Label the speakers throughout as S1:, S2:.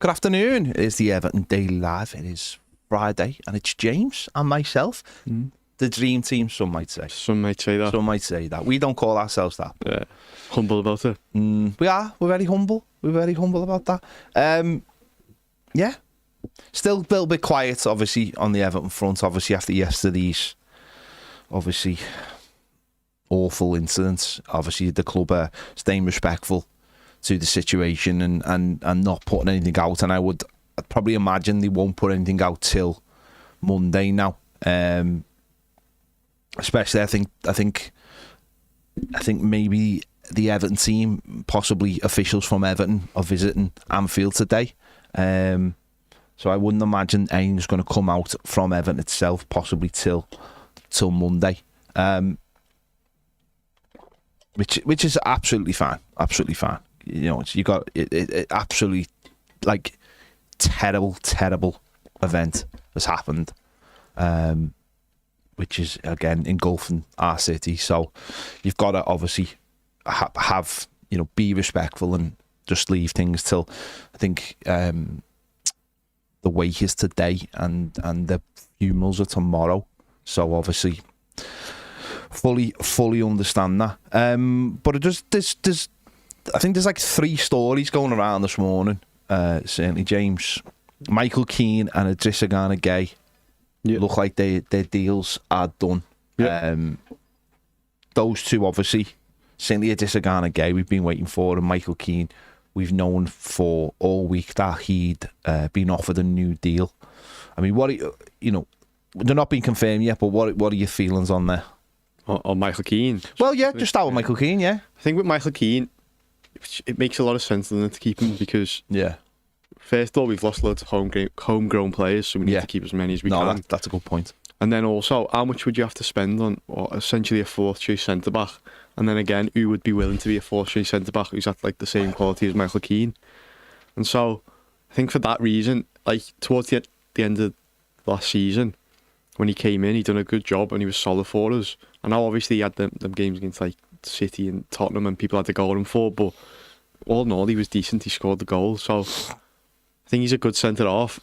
S1: Good afternoon. It is the Everton Daily Live. It is Friday and it's James and myself. The dream team, some might say.
S2: Some might say that.
S1: Some might say that. We don't call ourselves that.
S2: Yeah. Humble about it.
S1: We are. We're very humble. We're very humble about that. Yeah. Still a little bit quiet, obviously, on the Everton front. Obviously, after yesterday's, obviously, awful incidents. Obviously, the club are staying respectful to the situation and not putting anything out. And I'd probably imagine they won't put anything out till Monday now. Especially, I think maybe the Everton team, possibly officials from Everton, are visiting Anfield today. So I wouldn't imagine anything's going to come out from Everton itself, possibly till Monday. Which is absolutely fine. Absolutely fine. You know, you got it absolutely, like, terrible event has happened, which is again engulfing our city. So you've got to obviously have be respectful and just leave things till, I think, the wake is today and the funerals are tomorrow. So obviously fully understand that. But it just there's I think there's like 3 stories going around this morning. Certainly, James, Michael Keane and Gueye look like their deals are done. Those two, obviously, certainly Gueye we've been waiting for, and Michael Keane we've known for all week that he'd been offered a new deal. I mean, they're not being confirmed yet, but what are your feelings on there?
S2: On Michael Keane?
S1: Well, yeah, just start with Michael Keane, yeah.
S2: I think with Michael Keane, it makes a lot of sense to keep him because, first of all, we've lost loads of homegrown players, so we need to keep as many as we can.
S1: That's a good point.
S2: And then also, how much would you have to spend on essentially a fourth-choice centre-back? And then again, who would be willing to be a fourth-choice centre-back who's at like the same quality as Michael Keane? And so, I think for that reason, like towards the end of last season, when he came in, he done a good job and he was solid for us. And now obviously he had them games against like City and Tottenham and people had to go on him for, but all in all, he was decent. He scored the goal. So I think he's a good centre-half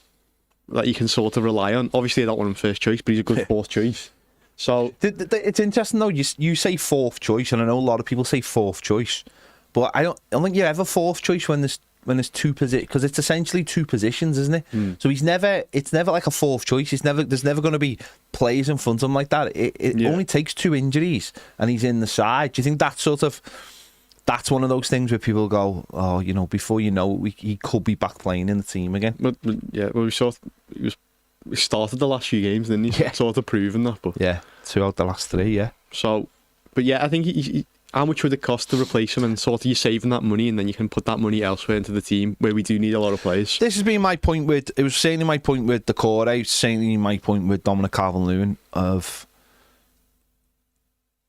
S2: that you can sort of rely on. Obviously, I don't want him first choice, but he's a good fourth choice. So
S1: it's interesting though. You say fourth choice, and I know a lot of people say fourth choice, but I don't think you're ever fourth choice when there's two positions, because it's essentially two positions, isn't it? So it's never like a fourth choice. There's never going to be players in front of him like that. It only takes 2 injuries and he's in the side. Do you think that's one of those things where people go, oh, before you know it, he could be back playing in the team again?
S2: We started the last few games, didn't he? Sort of proven that, but
S1: 2 out the last 3, yeah.
S2: So, but yeah, I think how much would it cost to replace him, and sort of you're saving that money, and then you can put that money elsewhere into the team where we do need a lot of players.
S1: This has been my point with. It was certainly my point with Decore. It's certainly my point with Dominic Calvert-Lewin of.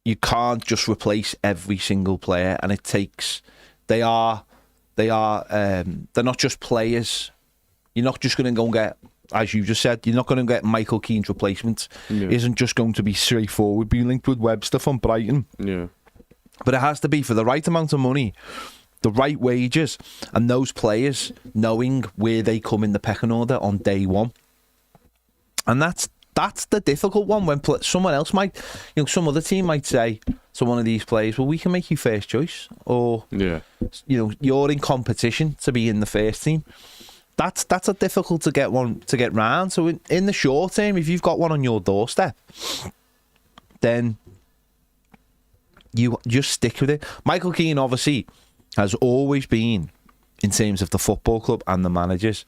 S1: You can't just replace every single player, and it takes. They're not just players. You're not just going to go and get, as you just said, you're not going to get Michael Keane's replacement. It isn't just going to be straightforward, being linked with Webster from Brighton.
S2: Yeah.
S1: But it has to be for the right amount of money, the right wages, and those players knowing where they come in the pecking order on day one. And that's the difficult one when someone else might, some other team might say to one of these players, well, we can make you first choice, or you're in competition to be in the first team. That's a difficult to get round. So in the short term, if you've got one on your doorstep, then you just stick with it. Michael Keane obviously has always been, in terms of the football club and the managers,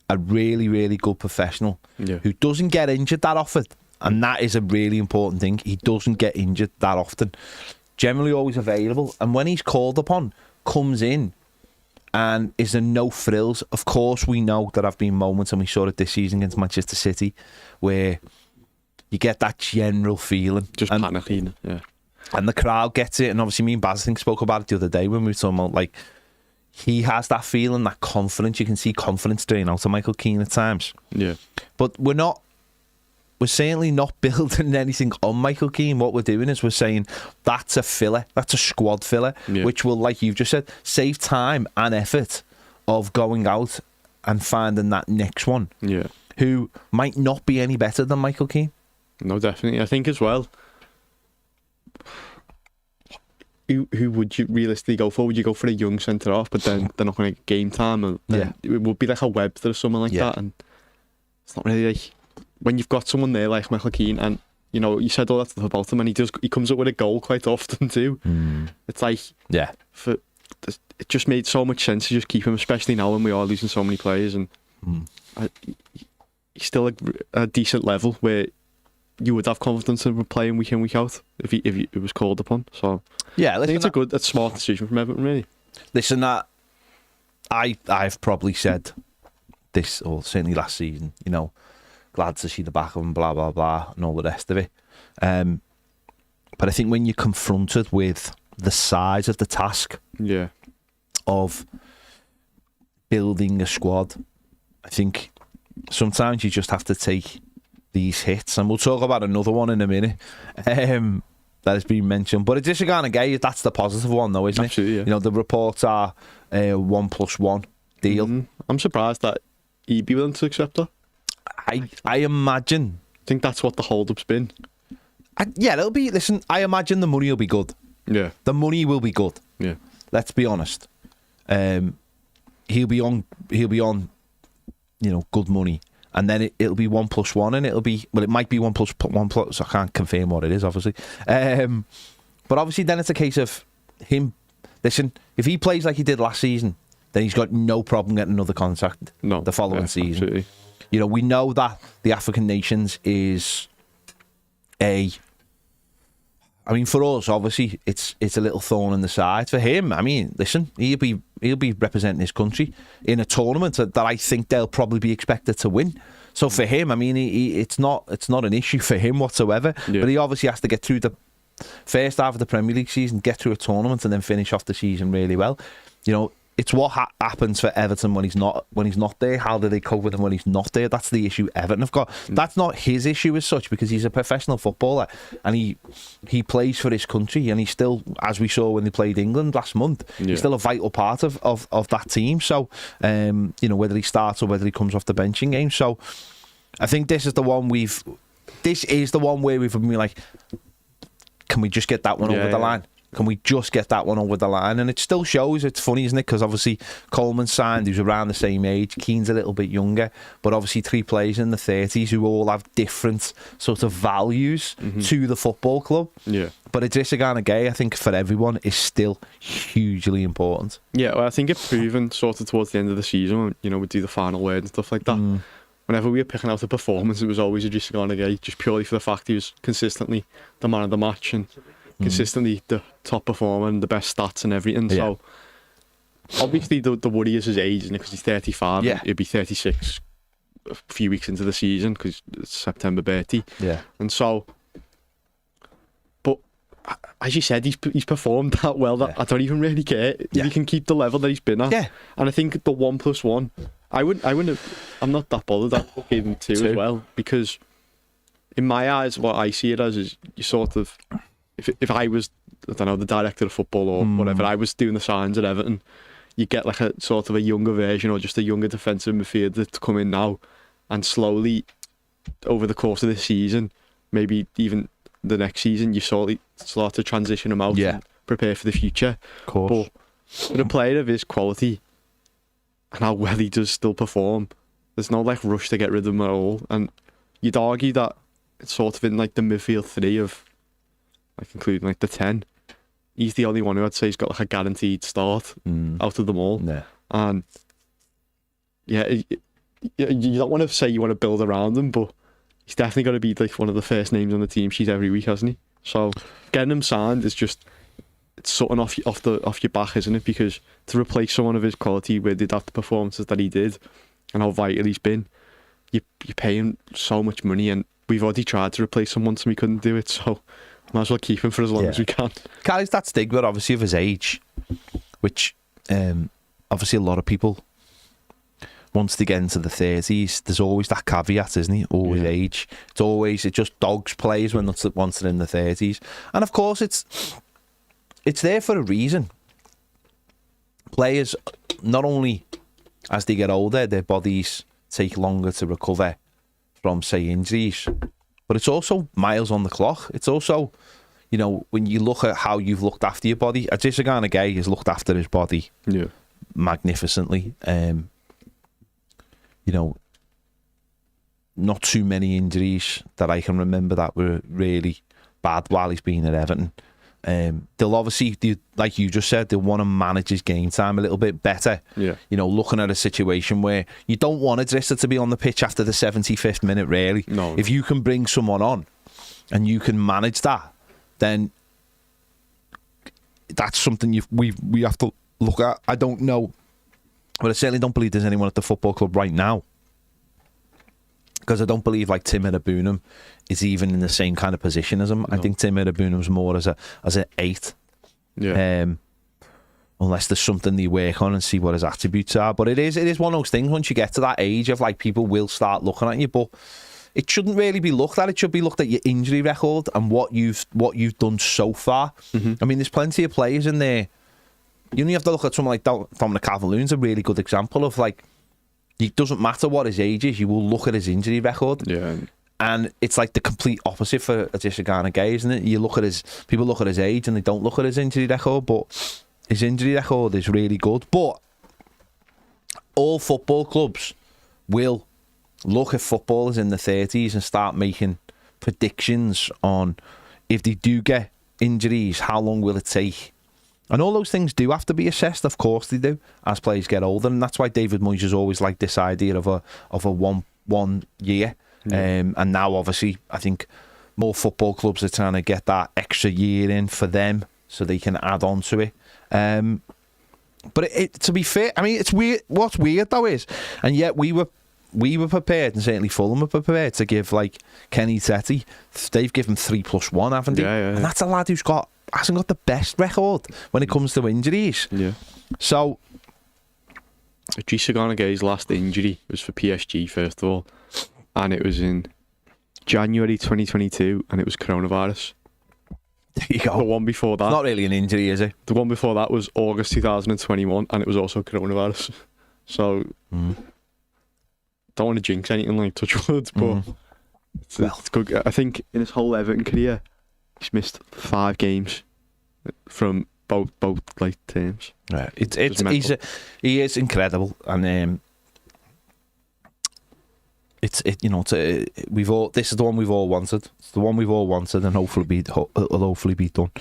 S1: a really, really good professional who doesn't get injured that often. And that is a really important thing. He doesn't get injured that often. Generally always available. And when he's called upon, comes in and is a no frills. Of course, we know there have been moments, and we saw it this season against Manchester City, where you get that general feeling.
S2: Just panicking, yeah.
S1: And the crowd gets it. And obviously me and Baz, I think, spoke about it the other day when we were talking about, like, he has that feeling, that confidence. You can see confidence drain out of Michael Keane at times. Yeah. But we're certainly not building anything on Michael Keane. What we're doing is we're saying that's a filler, that's a squad filler, which will, like you've just said, save time and effort of going out and finding that next one
S2: Yeah.
S1: who might not be any better than Michael Keane.
S2: No, definitely. I think as well, who would you realistically go for? Would you go for a young centre half, but then they're not going to get game time, and then it would be like a Webster or someone like that, and it's not really like when you've got someone there like Michael Keane, and you know you said all that stuff about him, and he comes up with a goal quite often too. It's like it just made so much sense to just keep him, especially now when we are losing so many players, and he's still a decent level where you would have confidence in playing week in, week out if he was called upon. So
S1: yeah,
S2: I think it's a smart decision from Everton, really.
S1: Listen, that I've probably said this, or certainly last season, you know, glad to see the back of him, blah blah blah, and all the rest of it. But I think when you're confronted with the size of the task, of building a squad, I think sometimes you just have to take these hits, and we'll talk about another one in a minute that has been mentioned. But it's Keane and Gueye, that's the positive one though, isn't
S2: Absolutely,
S1: it?
S2: yeah.
S1: You know, the reports are 1+1 deal.
S2: I'm surprised that he'd be willing to accept that.
S1: I imagine.
S2: I think that's what the hold-up's been.
S1: It'll be. Listen, I imagine the money will be good.
S2: Yeah,
S1: the money will be good.
S2: Yeah,
S1: let's be honest. He'll be on. You know, good money. And then it'll be 1+1, and it'll be, well, it might be 1+1+. I can't confirm what it is, obviously. But obviously, then it's a case of him. Listen, if he plays like he did last season, then he's got no problem getting another contract the following season.
S2: Absolutely.
S1: You know, we know that the African nations is I mean, for us, obviously, it's a little thorn in the side. For him, I mean, listen, he'll be representing his country in a tournament that I think they'll probably be expected to win. So for him, I mean, it's not an issue for him whatsoever. Yeah. But he obviously has to get through the first half of the Premier League season, get through a tournament, and then finish off the season really well. You know, it's what happens for Everton when he's not there. How do they cope with him when he's not there? That's the issue Everton have got. That's not his issue as such, because he's a professional footballer and he plays for his country, and he's still, as we saw when they played England last month, he's still a vital part of that team. So, you know, whether he starts or whether he comes off the bench in games. So, I think this is the one where we've been like, can we just get that one over the line? Can we just get that one over the line? And it still shows. It's funny, isn't it? Because obviously Coleman signed, who's around the same age. Keane's a little bit younger, but obviously three players in the 30s who all have different sort of values to the football club. Yeah. But Keane and Gueye, I think, for everyone, is still hugely important.
S2: Yeah, well, I think it's proven sort of towards the end of the season, when, you know, we do the final word and stuff like that. Whenever we were picking out a performance, it was always Keane and Gueye, just purely for the fact he was consistently the man of the match and consistently the top performer and the best stats and everything. Yeah. So obviously the worry is his age, isn't it? Because he's 35. Yeah. He'll be 36 a few weeks into the season because it's September 30. Yeah. And so, but as you said, he's performed that well that I don't even really care if he can keep the level that he's been at. Yeah. And I think the 1+1, I wouldn't have, I'm not that bothered. I gave him two as well, because in my eyes, what I see it as is you sort of, if I was, I don't know, the director of football or whatever, I was doing the signs at Everton, you get like a sort of a younger version or just a younger defensive midfielder to come in now, and slowly over the course of this season, maybe even the next season, you start to transition him out and prepare for the future.
S1: Of course.
S2: But with a player of his quality and how well he does still perform, there's no like rush to get rid of him at all. And you'd argue that it's sort of in like the midfield three of, like including like the 10, he's the only one who I'd say he's got like a guaranteed start out of them all. Yeah. And yeah, you don't want to say you want to build around him, but he's definitely going to be like one of the first names on the team sheet every week, hasn't he? So getting him signed is just, it's something off your back, isn't it? Because to replace someone of his quality where they'd have the performances that he did and how vital he's been, you're paying so much money, and we've already tried to replace someone and we couldn't do it, so might as well keep him for as long as we can.
S1: Carries that stigma, obviously, of his age, which obviously a lot of people, once they get into the 30s, there's always that caveat, isn't it? Always age. It just dogs players once they're in the 30s. And of course, it's there for a reason. Players not only as they get older, their bodies take longer to recover from, say, injuries. But it's also miles on the clock. It's also, you know, when you look at how you've looked after your body, Keane and Gueye has looked after his body magnificently. You know, not too many injuries that I can remember that were really bad while he's been at Everton. They'll obviously, like you just said, they'll want to manage his game time a little bit better.
S2: Yeah.
S1: You know, looking at a situation where you don't want a dresser to be on the pitch after the 75th minute, really.
S2: No.
S1: If you can bring someone on and you can manage that, then that's something we have to look at. I don't know, but I certainly don't believe there's anyone at the football club right now, because I don't believe like Tim Adabunam is even in the same kind of position as him. No. I think Tim Adabunam's more as an 8.
S2: Yeah.
S1: Unless there's something they work on and see what his attributes are. But it is one of those things, once you get to that age of like, people will start looking at you, but it shouldn't really be looked at. It should be looked at your injury record and what you've done so far. Mm-hmm. I mean, there's plenty of players in there. You only have to look at someone like Dominic Calvert-Lewin's a really good example of like, it doesn't matter what his age is, you will look at his injury record.
S2: Yeah.
S1: And it's like the complete opposite for Keane and Gueye, isn't it? People look at his age and they don't look at his injury record, but his injury record is really good. But all football clubs will look at footballers in the 30s and start making predictions on, if they do get injuries, how long will it take? And all those things do have to be assessed, of course they do, as players get older. And that's why David Moyes has always liked this idea of a one year. And now, obviously, I think more football clubs are trying to get that extra year in for them so they can add on to it. But to be fair, I mean, it's weird. What's weird, though, is, and yet we were prepared, and certainly Fulham were prepared to give, like, Kenny Tete, they've given 3+1, haven't they?
S2: Yeah.
S1: And that's a lad who's hasn't got the best record when it comes to injuries.
S2: Yeah.
S1: So,
S2: Keane and Gueye's last injury was for PSG, first of all. And it was in January 2022, and it was coronavirus.
S1: There you go.
S2: The one before that...
S1: It's not really an injury, is it?
S2: The one before that was August 2021, and it was also coronavirus. So, don't want to jinx anything, like, touch words, but it's good. I think in his whole Everton career, he's missed 5 games from both like teams.
S1: Yeah, he is incredible, and this is the one we've all wanted. It's the one we've all wanted, and it'll hopefully be done.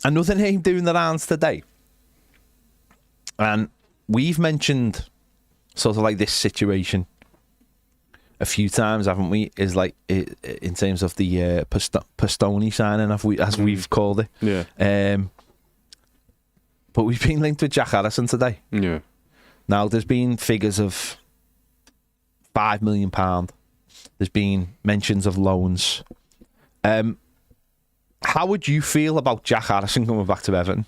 S1: Another name doing the rounds today, and we've mentioned sort of like this situation a few times, haven't we? Is like in terms of the Pastoni signing, as we've called it.
S2: Yeah.
S1: But we've been linked with Jack Harrison today.
S2: Yeah.
S1: Now there's been figures of £5 million. There's been mentions of loans. How would you feel about Jack Harrison coming back to Everton?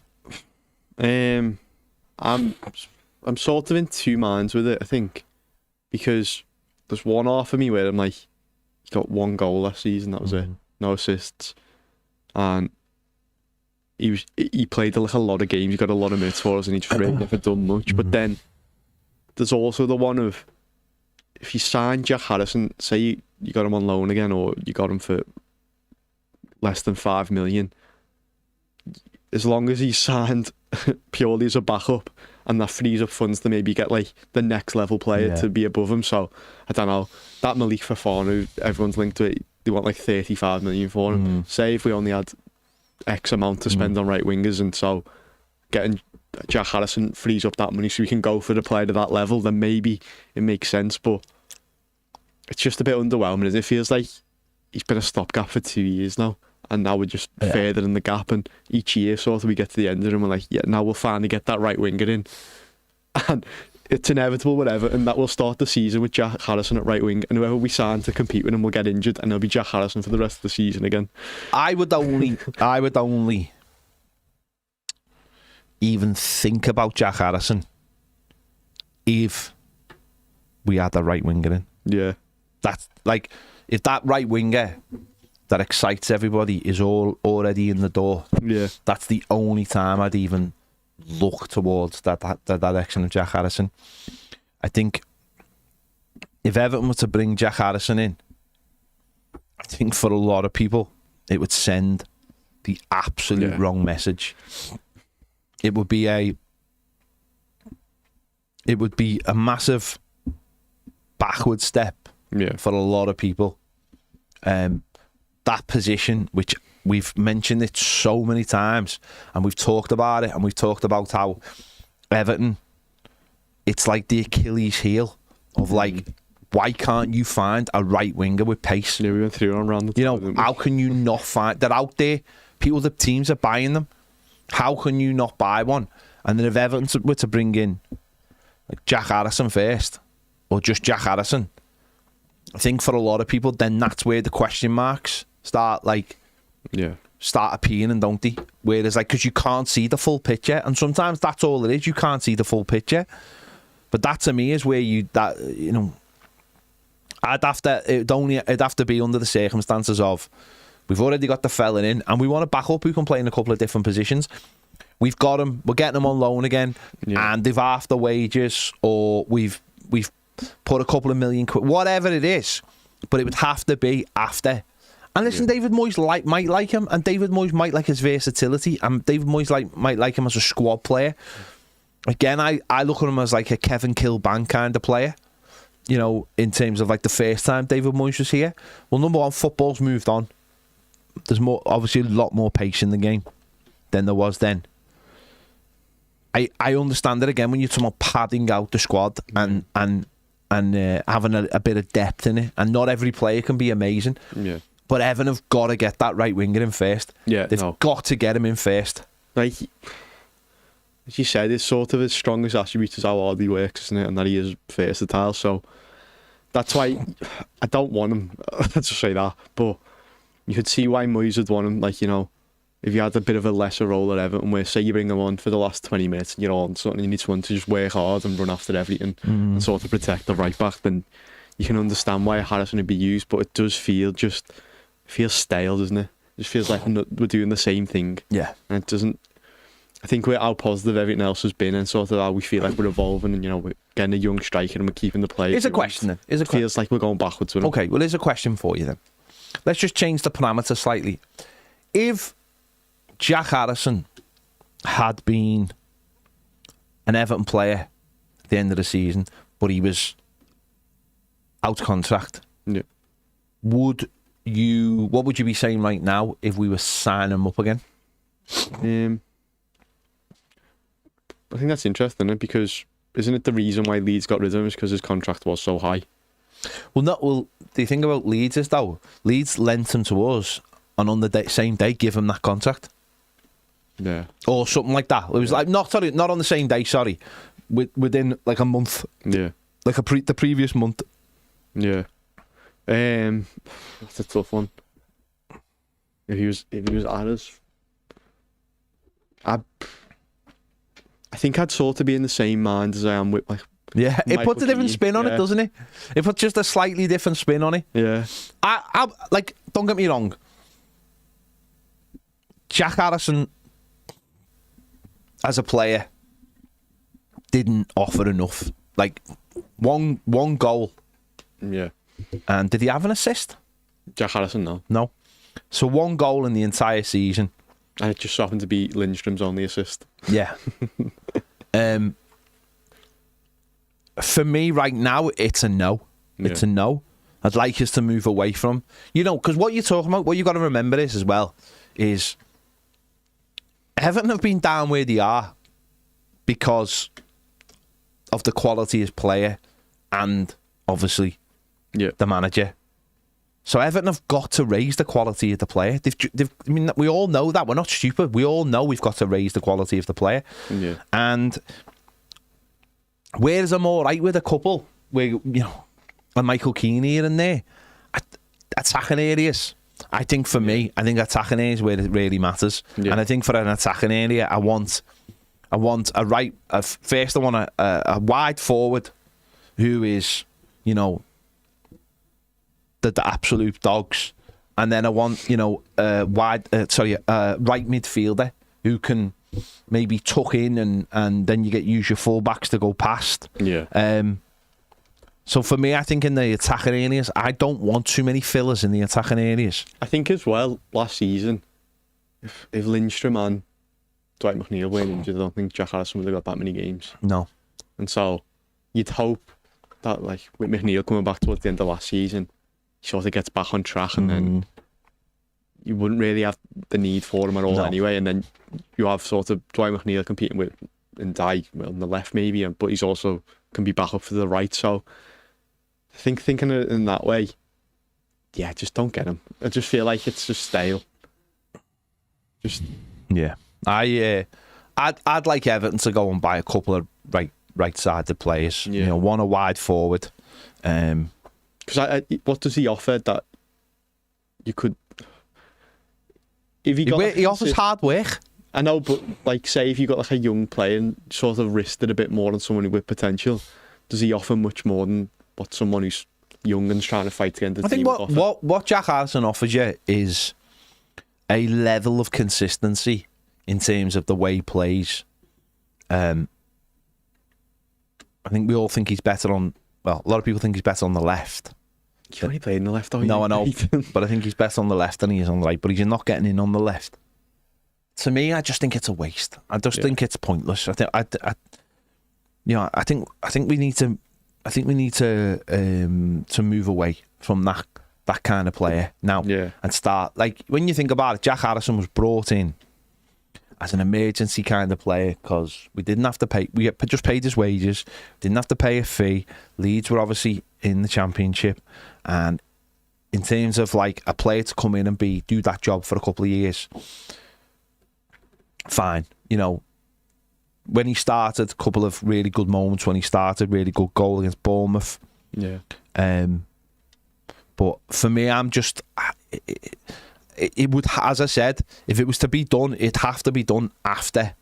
S2: I'm sort of in two minds with it, I think, because there's one half of me where I'm like, he got 1 goal last season, that was it, no assists, and he played like a lot of games, he got a lot of minutes for us, and he just really never done much. But then there's also the one of, if you sign Jack Harrison, say you got him on loan again, or you got him for less than 5 million, as long as he's signed purely as a backup, and that frees up funds to maybe get like the next level player to be above him. So I don't know, that Malik Fofana, who everyone's linked to it, they want like 35 million for him. Say if we only had X amount to spend on right wingers, and so getting Jack Harrison frees up that money so we can go for the player to that level, then maybe it makes sense. But it's just a bit underwhelming. It feels like he's been a stopgap for 2 years now, and now we're just further in the gap, and each year sort of we get to the end of it and we're like, yeah, now we'll finally get that right winger in, and it's inevitable, whatever, and that will start the season with Jack Harrison at right wing, and whoever we sign to compete with him will get injured, and it'll be Jack Harrison for the rest of the season again.
S1: I would only even think about Jack Harrison if we had the right winger in.
S2: Yeah.
S1: That's like, if that right winger that excites everybody is already in the door, that's the only time I'd even look towards that direction of Jack Harrison. I think if Everton were to bring Jack Harrison in, I think for a lot of people it would send the absolute wrong message. It would be a massive backward step for a lot of people. That position, which we've mentioned it so many times, and we've talked about it, and we've talked about how Everton, it's like the Achilles heel of like, why can't you find a right winger with pace?
S2: Yeah, we went through on round the
S1: You know, how can you not find... They're out there. People, the teams are buying them. How can you not buy one? And then if Everton were to bring in like Jack Harrison first, or just Jack Harrison, I think for a lot of people, then that's where the question marks start appearing, don't they? Whereas, like, because you can't see the full picture, and sometimes that's all it is. You can't see the full picture. But that to me is where it'd have to be under the circumstances of, we've already got the fella in, and we want to back up who can play in a couple of different positions. We've got him. We're getting him on loan again, and they've halved the wages, or we've put a couple of million quid, whatever it is. But it would have to be after. And listen, David Moyes might like him, and David Moyes might like his versatility, and David Moyes might like him as a squad player. Again, I look at him as like a Kevin Kilban kind of player, you know, in terms of like the first time David Moyes was here. Well, number one, football's moved on. There's obviously a lot more pace in the game than there was then. I understand it again when you're talking about padding out the squad and having a bit of depth in it, and not every player can be amazing. Yeah. But Everton have got to get that right winger in first. Yeah, they've got to get him in first.
S2: Like, as you said, it's sort of his strongest attribute is how hard he works, isn't it? And that he is versatile. So that's why I don't want him. Let's just say that. But you could see why Moyes would want him. Like, you know, if you had a bit of a lesser role at Everton, where say you bring him on for the last 20 minutes and you're on something, you need someone to just work hard and run after everything and sort of protect the right back, then you can understand why Harrison would be used. But it does feels stale, doesn't it? It just feels like we're doing the same thing. Yeah. And it doesn't... I think we're how positive everything else has been, and sort of how we feel like we're evolving, and, you know, we're getting a young striker and we're keeping the players.
S1: Here's a question then.
S2: It feels like we're going backwards with him.
S1: Okay, well, here's a question for you then. Let's just change the parameter slightly. If Jack Harrison had been an Everton player at the end of the season, but he was out contract, what would you be saying right now if we were signing him up again?
S2: I think that's interesting, isn't it? Because isn't it the reason why Leeds got rid of him is because his contract was so high?
S1: Well, the thing about Leeds is, though, Leeds lent him to us, and on the same day give him that contract. Yeah. Or something like that. It was like, not on the same day, sorry. Within like a month. Yeah. Like the previous month.
S2: Yeah. That's a tough one. If he was ours, I think I'd sort of be in the same mind as I am with like.
S1: Yeah, it puts a different spin on it, doesn't it? It puts just a slightly different spin on it. Yeah. I like, don't get me wrong. Jack Harrison, as a player, didn't offer enough. Like, one goal. Yeah. And did he have an assist?
S2: Jack Harrison, no.
S1: No. So one goal in the entire season.
S2: And it just happened to be Lindstrom's only assist.
S1: Yeah. For me right now, it's a no. It's a no. I'd like us to move away from, you know, because what you're talking about, what you've got to remember is as well, is Everton have been down where they are because of the quality as player and obviously the manager. So Everton have got to raise the quality of the player. I mean, we all know that. We're not stupid. We all know we've got to raise the quality of the player. Yeah. And whereas I'm all right with a couple, where, you know, a Michael Keane here and there, attacking areas. I think for me, attacking areas where it really matters. Yeah. And I think for an attacking area, I want a wide forward who is, you know, the absolute dogs, and then I want, you know, right midfielder who can maybe tuck in and then you use your full-backs to go past.
S2: Yeah.
S1: So for me, I think in the attacking areas, I don't want too many fillers in the attacking areas.
S2: I think as well, last season, if Lindstrom and Dwight McNeil weren't injured, I don't think Jack Harrison would have got that many games.
S1: No.
S2: And so you'd hope that, like, with McNeil coming back towards the end of last season, he sort of gets back on track, and then you wouldn't really have the need for him at all anyway. And then you have sort of Dwight McNeil competing with Gueye on the left maybe, but he's also can be back up for the right. So I think thinking in that way, yeah, just don't get him. I just feel like it's just stale.
S1: Yeah. I'd like Everton to go and buy a couple of right-sided players.
S2: Yeah.
S1: You know, one a wide forward.
S2: Because what does he offer that you could? If he
S1: offers hard work.
S2: I know, but like, say if you got like a young player and sort of risked it a bit more than someone with potential, does he offer much more than what someone who's young and's trying to fight against the team would offer?
S1: What Jack Harrison offers you is a level of consistency in terms of the way he plays. I think we all think he's better on. Well, a lot of people think he's better on the left.
S2: He's only played on the left, though.
S1: No, I know, but I think he's better on the left than he is on the right. But he's not getting in on the left. To me, I just think it's a waste. I just think it's pointless. I think we need to. I think we need to move away from that kind of player now and start, like, when you think about it, Jack Harrison was brought in as an emergency kind of player because we didn't have to pay. We just paid his wages, didn't have to pay a fee. Leeds were obviously in the Championship, and in terms of like a player to come in and do that job for a couple of years, fine. You know, when he started, a couple of really good moments when he started, really good goal against Bournemouth.
S2: Yeah.
S1: But for me, I'm just. It would, as I said, if it was to be done, it'd have to be done after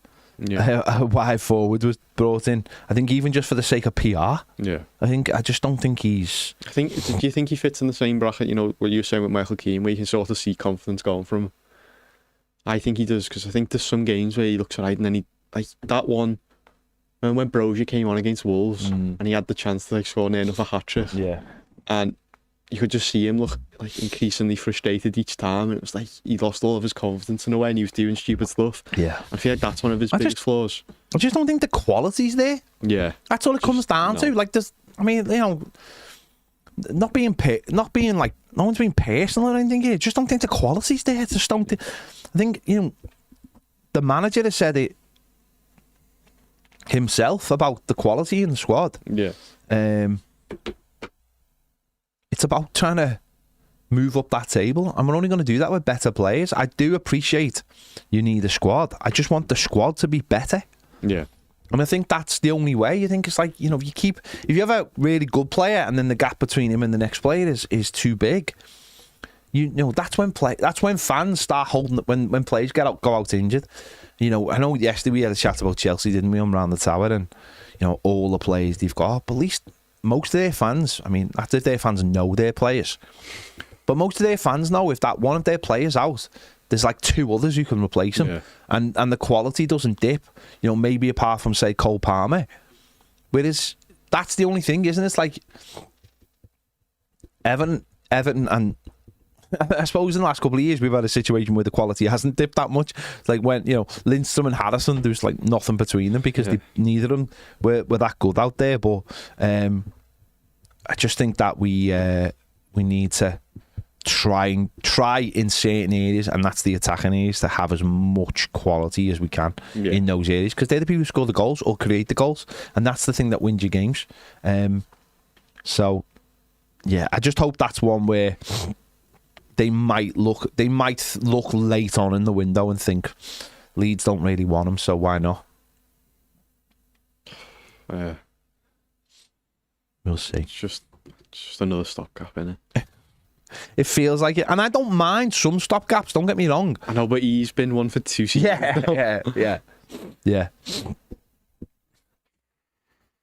S1: a wide forward was brought in. I think even just for the sake of PR.
S2: Yeah.
S1: I just don't think he's.
S2: Do you think he fits in the same bracket? You know what you were saying with Michael Keane, where you can sort of see confidence going from him. I think he does, because I think there's some games where he looks alright, and then he, like that one when Brozier came on against Wolves and he had the chance to like score near enough a hat-trick.
S1: Yeah.
S2: And you could just see him look like increasingly frustrated each time, and it was like he lost all of his confidence in a way, and he was doing stupid stuff.
S1: Yeah.
S2: I feel like that's one of his biggest flaws.
S1: I just don't think the quality's there.
S2: Yeah.
S1: That's all it comes down to. Like, there's, I mean, you know, not being like, no one's being personal or anything here. Just don't think the quality's there. Just don't. I think, you know, the manager has said it himself about the quality in the squad.
S2: Yeah.
S1: It's about trying to move up that table, and we're only going to do that with better players. I do appreciate you need a squad. I just want the squad to be better.
S2: Yeah.
S1: And I think that's the only way. You think it's like, you know, if you have a really good player and then the gap between him and the next player is too big, you know, that's when fans start holding it, when players go out injured. You know, I know yesterday we had a chat about Chelsea, didn't we, on Round the Tower, and, you know, all the players they've got, but at least most of their fans, I mean, that's if their fans know their players, but most of their fans know if that one of their players out, there's like two others who can replace him, and the quality doesn't dip, you know, maybe apart from, say, Cole Palmer. Whereas that's the only thing, isn't it? It's like Everton, and I suppose in the last couple of years we've had a situation where the quality hasn't dipped that much. It's like when, you know, Lindstrom and Harrison, there's like nothing between them because neither of them were that good out there. But I just think that we need to try in certain areas, and that's the attacking areas, to have as much quality as we can in those areas, because they're the people who score the goals or create the goals, and that's the thing that wins your games. So yeah, I just hope that's one where they might look late on in the window and think Leeds don't really want him, so why not? We'll see.
S2: It's just another stopgap, isn't it?
S1: It feels like it, and I don't mind some stopgaps. Don't get me wrong.
S2: I know, but he's been one for 2 seasons.
S1: Yeah.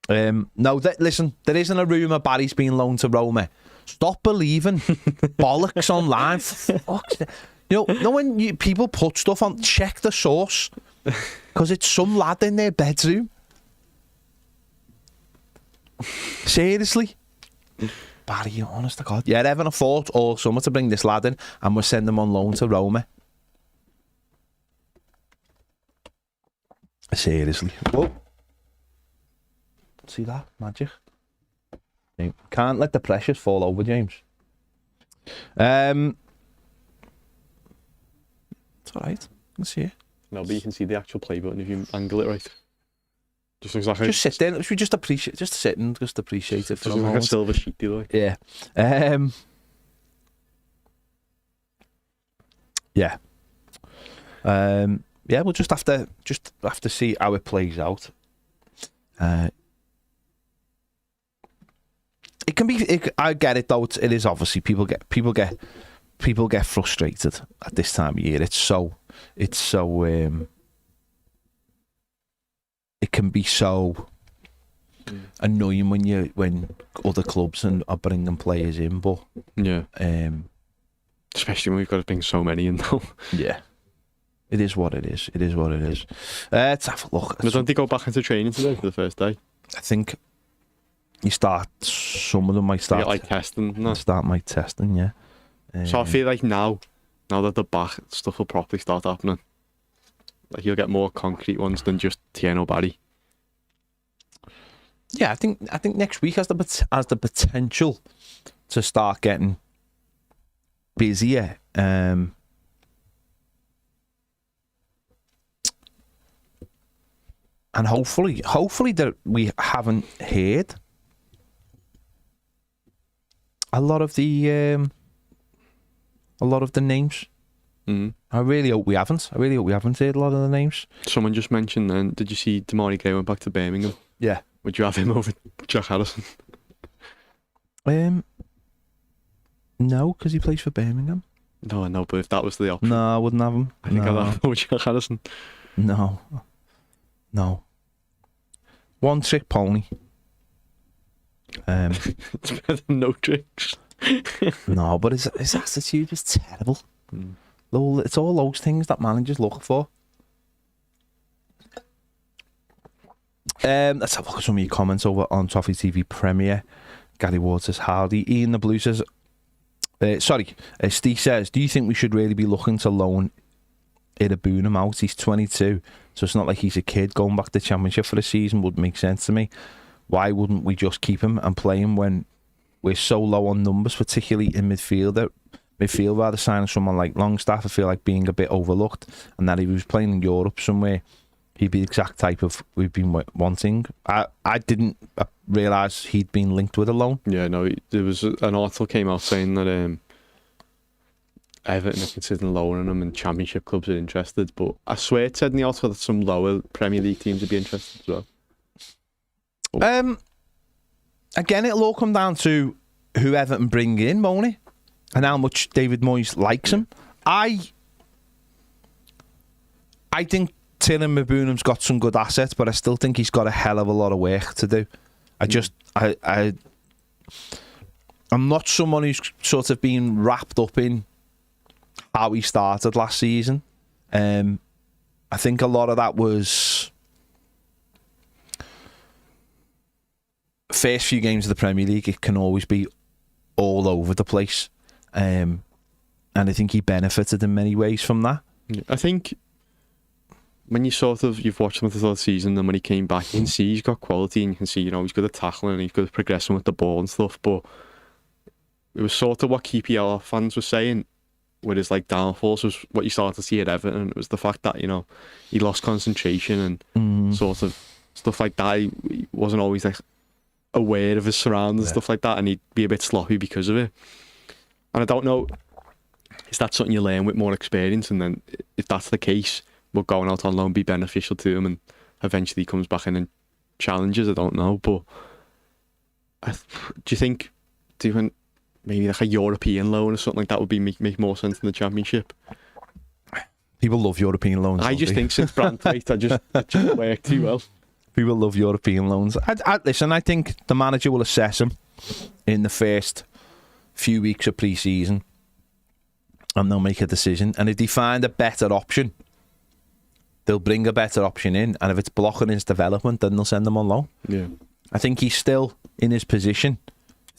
S1: No, listen. There isn't a rumour Barry's been loaned to Roma. Stop believing bollocks online. Fuck. You know when people put stuff on, check the source. Because it's some lad in their bedroom. Seriously. Barry, honest to God. Yeah, Everton fought all summer to bring this lad in, and we'll send him on loan to Roma. Seriously. Whoa. See that? Magic. Can't let the pressures fall over, James. It's alright. I can see it.
S2: No, but you can see the actual play button if you angle it right. Just looks like
S1: just sit there. Should we just appreciate, just sit and just appreciate it for a moment.
S2: Like a silver sheet, do you like?
S1: Yeah. Yeah. Yeah, we'll just have to see how it plays out. It can be. I get it though. It is obviously people get frustrated at this time of year. It's so. It can be so annoying when other clubs are bringing players in, but
S2: yeah. Especially when we've got to bring so many in though.
S1: Yeah. It is what it is. It is what it is. Let's have a look.
S2: Don't they go back into training today for the first day?
S1: I think some of them might start
S2: like testing. No?
S1: Might testing, yeah.
S2: So I feel like now that they're back, stuff will properly start happening. Like you'll get more concrete ones than just Tieno Barry.
S1: Yeah, I think next week has the potential to start getting busier. And hopefully that we haven't heard a lot of the names.
S2: Mm.
S1: I really hope we haven't. I really hope we haven't heard a lot of the names.
S2: Someone just mentioned then, did you see Damari Gray went back to Birmingham?
S1: Yeah.
S2: Would you have him over Jack Harrison?
S1: No, because he plays for Birmingham.
S2: No, I know, but if that was the option.
S1: No, I wouldn't have him.
S2: I think I'd have him over Jack Harrison.
S1: No. One trick pony.
S2: It's better than no tricks.
S1: No, but his attitude is terrible.
S2: Mm.
S1: It's all those things that managers look for. Let's have a look at some of your comments over on Toffee TV Premier. Gary Ward says, howdy. Ian the Blue says, Steve says, do you think we should really be looking to loan Idaboonham out? He's 22, so it's not like he's a kid. Going back to the Championship for a season would make sense to me. Why wouldn't we just keep him and play him when we're so low on numbers, particularly in midfield, rather signing someone like Longstaff? I feel like being a bit overlooked, and that if he was playing in Europe somewhere, he'd be the exact type of we've been wanting. I didn't realise he'd been linked with a loan.
S2: Yeah, no, there was an article came out saying that Everton are considering loaning him and Championship clubs are interested, but I swear it said in the article that some lower Premier League teams would be interested as well.
S1: Again, it'll all come down to who Everton bring in, won't it? And how much David Moyes likes him. I think Tillon Mabunam's got some good assets, but I still think he's got a hell of a lot of work to do. I'm not someone who's sort of been wrapped up in how he started last season. I think a lot of that was first few games of the Premier League. It can always be all over the place, and I think he benefited in many ways from that.
S2: I think when you've watched him for the whole season, and when he came back, you can see he's got quality, and you can see he's good at tackling and he's good at progressing with the ball and stuff. But it was sort of what QPR fans were saying with his downfalls was what you started to see at Everton. It was the fact that he lost concentration and sort of stuff like that. He wasn't always aware of his surroundings, stuff like that, and he'd be a bit sloppy because of it. And I don't know, is that something you learn with more experience? And then if that's the case, will going out on loan be beneficial to him and eventually he comes back in and challenges? I don't know, but do you think doing maybe a European loan or something like that would make more sense than the Championship?
S1: People love European loans.
S2: I just think since Branthwaite, it just worked too well.
S1: People love European loans. Listen, I think the manager will assess him in the first few weeks of pre-season and they'll make a decision. And if they find a better option they'll bring a better option in, and if it's blocking his development, then they'll send him on loan.
S2: Yeah.
S1: I think he's still in his position.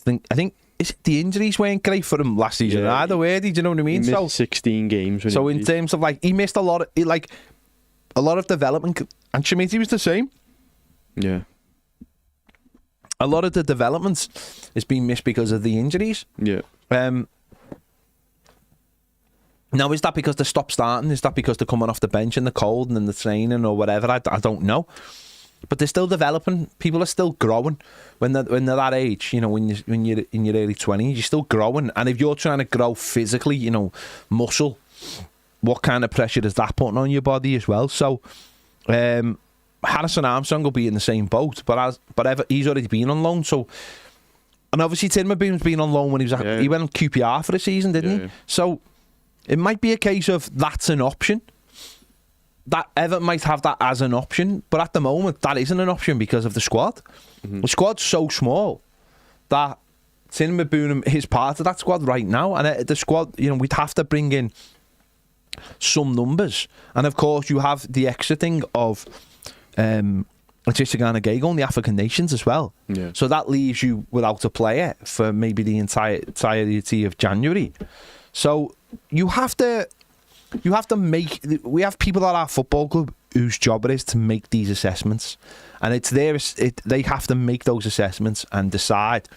S1: I think is it the injuries weren't great for him last season either way. Do you know what I mean?
S2: He missed 16 games.
S1: So in terms of like, he missed a lot of development, and Schmidt was the same.
S2: Yeah.
S1: A lot of the development is being missed because of the injuries.
S2: Yeah.
S1: Now, is that because they stopped starting? Is that because they're coming off the bench in the cold and in the training or whatever? I don't know. But they're still developing. People are still growing when they're that age. You know, when you're in your early 20s, you're still growing. And if you're trying to grow physically, you know, muscle, what kind of pressure is that putting on your body as well? So, Harrison Armstrong will be in the same boat, but he's already been on loan. So, and obviously Tim McBoom's been on loan when he went on QPR for a season, didn't he? So it might be a case of that's an option. That Everton might have that as an option, but at the moment that isn't an option because of the squad. Mm-hmm. The squad's so small that Tim McBoom is part of that squad right now, and the squad, you know, we'd have to bring in some numbers, and of course you have the extra thing of Keane and Gueye going the African nations as well.
S2: Yeah.
S1: So that leaves you without a player for maybe the entirety of January. So you have to make. We have people at our football club whose job it is to make these assessments, and they have to make those assessments and decide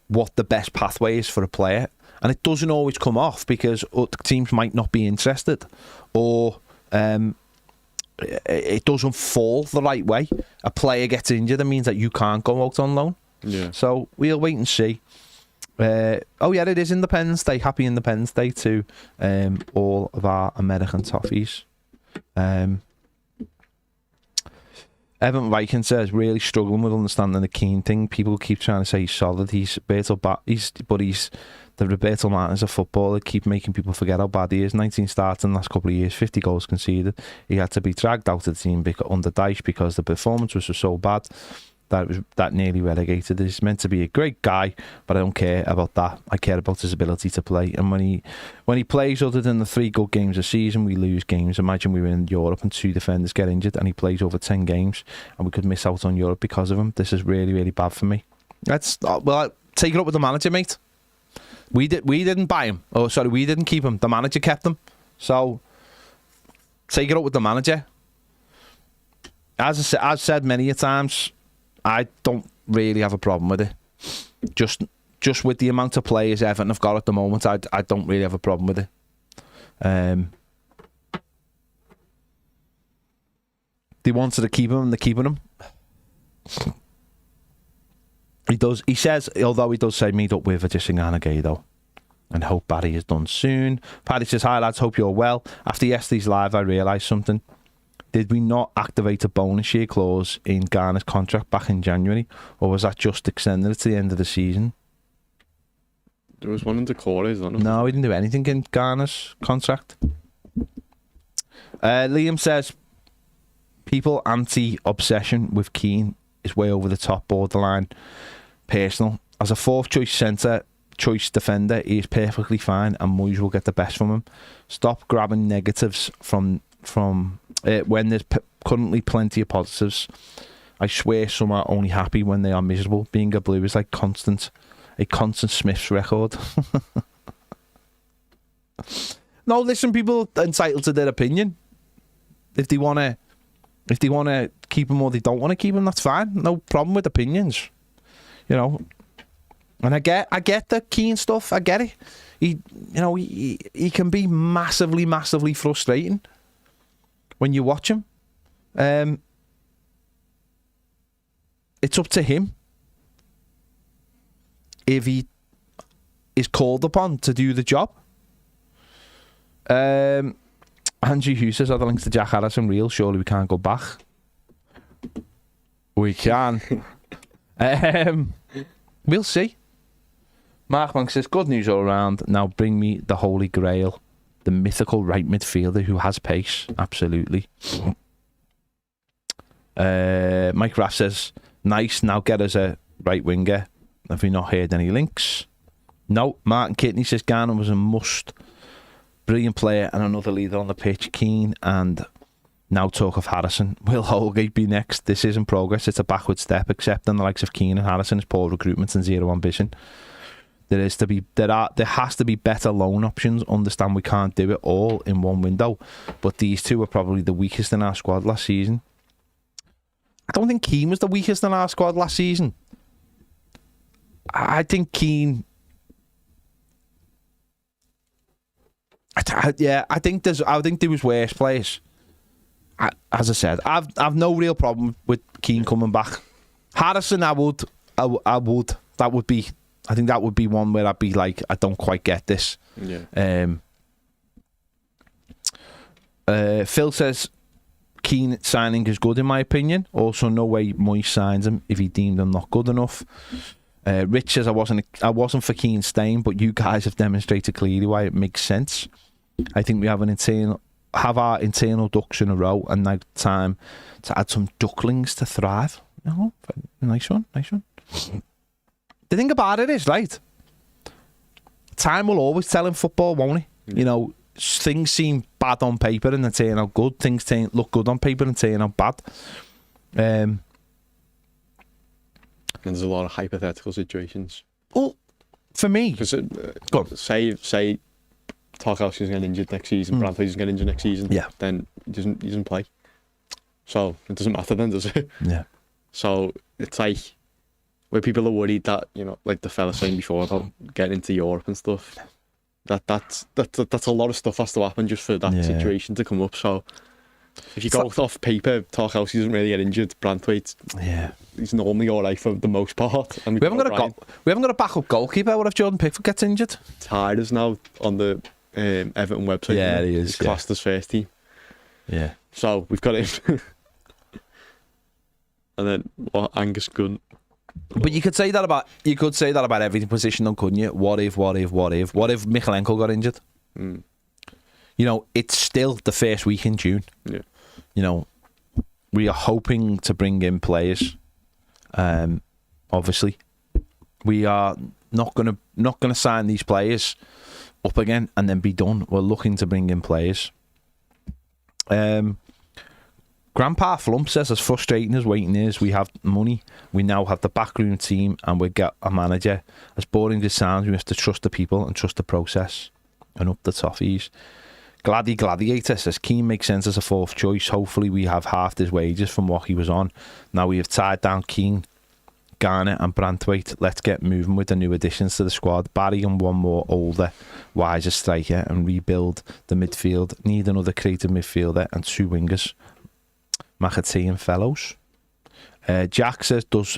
S1: what the best pathway is for a player. And it doesn't always come off because teams might not be interested, or it doesn't fall the right way. A player gets injured, that means that you can't go out on loan.
S2: Yeah. So
S1: we'll wait and see. It is Independence Day. Happy Independence Day to all of our American Toffies. Evan Viking says, really struggling with understanding the Keane thing. People keep trying to say he's solid. He's the Roberto Martinez of football. They keep making people forget how bad he is. 19 starts in the last couple of years, 50 goals conceded. He had to be dragged out of the team under Dyche because the performance was so bad that nearly relegated. He's meant to be a great guy, but I don't care about that. I care about his ability to play. And when he plays, other than the 3 good games a season, we lose games. Imagine we were in Europe and 2 defenders get injured, and he plays over 10 games, and we could miss out on Europe because of him. This is really, really bad for me. Take it up with the manager, mate. We didn't buy him. Oh, sorry, we didn't keep him. The manager kept him. So take it up with the manager. As I've said many a times, I don't really have a problem with it. Just with the amount of players Everton have got at the moment, I don't really have a problem with it. They wanted to keep him, and they're keeping him. He says, although he does say meet up with Keane and Gueye though, and hope Barry is done soon. Paddy says, hi lads, hope you're well. After yesterday's live, I realised something. Did we not activate a bonus year clause in Garner's contract back in January, or was that just extended to the end of the season?
S2: There was one in the quarters, wasn't there?
S1: No, we didn't do anything in Garner's contract. Liam says, people anti-obsession with Keane is way over the top, borderline personal. As a 4th choice centre choice defender, he is perfectly fine, and Moyes will get the best from him. Stop grabbing negatives from when there's currently plenty of positives. I swear some are only happy when they are miserable. Being a Blue is like a constant Smith's record. No, listen, people are entitled to their opinion. If they want to keep him or they don't want to keep him, that's fine. No problem with opinions, you know. And I get the Keane stuff. I get it. He can be massively, massively frustrating when you watch him. It's up to him if he is called upon to do the job. Andrew Hughes says, are the links to Jack Harrison real? Surely we can't go back. We can. We'll see. Mark Monk says, good news all around. Now bring me the Holy Grail, the mythical right midfielder who has pace. Absolutely. Mike Raff says, nice, now get us a right winger. Have we not heard any links? No. Martin Kitney says, Garner was a must. Brilliant player and another leader on the pitch. Keane and Now talk of Harrison. Will Holgate be next? This isn't progress. It's a backward step, except in the likes of Keane and Harrison. It's poor recruitment and zero ambition. There has to be better loan options. Understand we can't do it all in one window, but these two were probably the weakest in our squad last season. I don't think Keane was the weakest in our squad last season. I think Keane. I think there was worse players. As I said, I've no real problem with Keane coming back. Harrison, I would. That would be. I think that would be one where I'd be like, I don't quite get this.
S2: Yeah.
S1: Phil says Keane signing is good in my opinion. Also, no way Moyes signs him if he deemed him not good enough. Rich says I wasn't for Keane staying, but you guys have demonstrated clearly why it makes sense. I think we have our internal ducks in a row, and now time to add some ducklings to thrive. Oh, nice one. The thing about it is, right, time will always tell in football, won't it? You know, things seem bad on paper and they turn out good. Things look good on paper and turn out bad.
S2: And there's a lot of hypothetical situations.
S1: Well, for me,
S2: because say Tarkowski's getting injured next season, Branthwaite's getting injured next season, then he doesn't play. So it doesn't matter then, does it?
S1: Yeah.
S2: So it's like where people are worried that, you know, like the fella saying before about getting into Europe and stuff. That's a lot of stuff has to happen just for that situation to come up. So if you go off paper, Tarkowski doesn't really get injured. Branthwaite, he's normally all right for the most part. And we haven't
S1: got a backup goalkeeper. What if Jordan Pickford gets injured?
S2: Tyler's now on the Everton website.
S1: Yeah, he is.
S2: He's classed as first team.
S1: Yeah.
S2: So we've got him. And then Angus Gunn.
S1: But you could say that about every position, though, couldn't you? What if Michalenko got injured? You know, it's still the first week in June.
S2: Yeah.
S1: You know, we are hoping to bring in players. Obviously, we are not gonna sign these players up again and then be done. We're looking to bring in players. Grandpa Flump says, as frustrating as waiting is, we have money, we now have the backroom team, and we get a manager. As boring as it sounds, we have to trust the people and trust the process. And up the Toffees. Gladiator says, Keane makes sense as a fourth choice. Hopefully we have half his wages from what he was on. Now we have tied down Keane, Garner and Branthwaite. Let's get moving with the new additions to the squad. Barry and one more older, wiser striker, and rebuild the midfield. Need another creative midfielder and two wingers. McAtee and Fellows. Jack says, does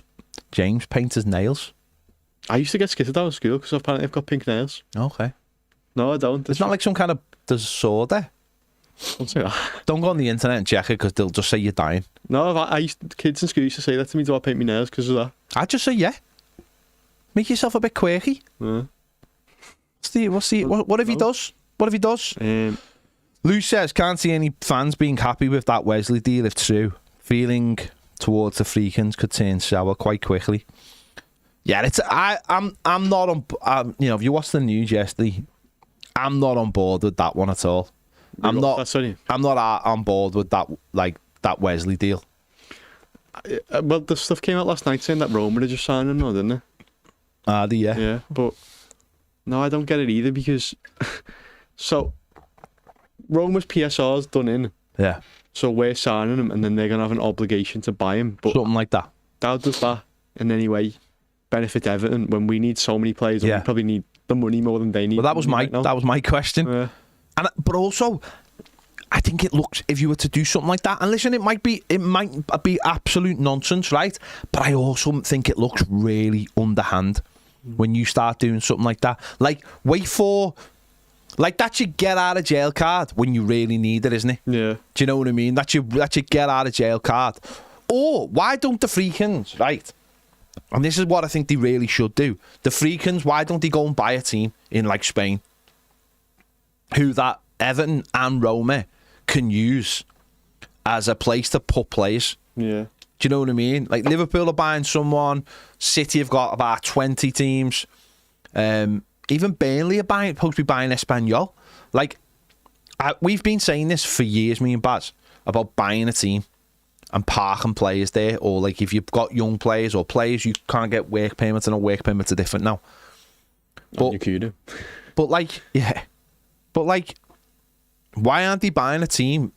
S1: James paint his nails?
S2: I used to get skittered out of school because apparently I've got pink nails.
S1: Okay.
S2: No, I don't.
S1: It's not like some kind of disorder.
S2: Don't say that.
S1: Don't go on the internet and check it because they'll just say you're dying.
S2: No, kids in school used to say that to me, do I paint my nails because of that?
S1: I'd just say yeah. Make yourself a bit quirky.
S2: Yeah.
S1: What if he does? What if he does? Lou says, can't see any fans being happy with that Wesley deal if true. Feeling towards the Friedkins could turn sour quite quickly. Yeah, I'm not on. You know, if you watched the news yesterday, I'm not on board with that one at all. I'm not on board with that Wesley deal.
S2: Well, the stuff came out last night saying that Roma had just signed him, no, didn't it?
S1: Yeah,
S2: but no, I don't get it either because so Roma's PSR's done in.
S1: Yeah.
S2: So we're signing him, and then they're gonna have an obligation to buy him. But
S1: something like that.
S2: How does that in any way benefit Everton when we need so many players? And we probably need the money more than they need.
S1: Well, that was my question.
S2: Yeah.
S1: But also, I think it looks, if you were to do something like that, and listen, it might be absolute nonsense, right? But I also think it looks really underhand when you start doing something like that. Like, wait for, like, that's your get out of jail card when you really need it, isn't it?
S2: Yeah.
S1: Do you know what I mean? That's your get out of jail card. Or why don't the Friedkins, right? And this is what I think they really should do. The Friedkins, why don't they go and buy a team in like Spain who that Everton and Roma can use as a place to put players?
S2: Yeah.
S1: Do you know what I mean? Like Liverpool are buying someone, City have got about 20 teams. Even Burnley are supposed to be buying Espanyol. Like, we've been saying this for years, me and Baz. about buying a team and parking players there, or like if you've got young players or players you can't get work permits, and work permits are different now. But
S2: you could.
S1: But like, yeah. But like, why aren't they buying a team,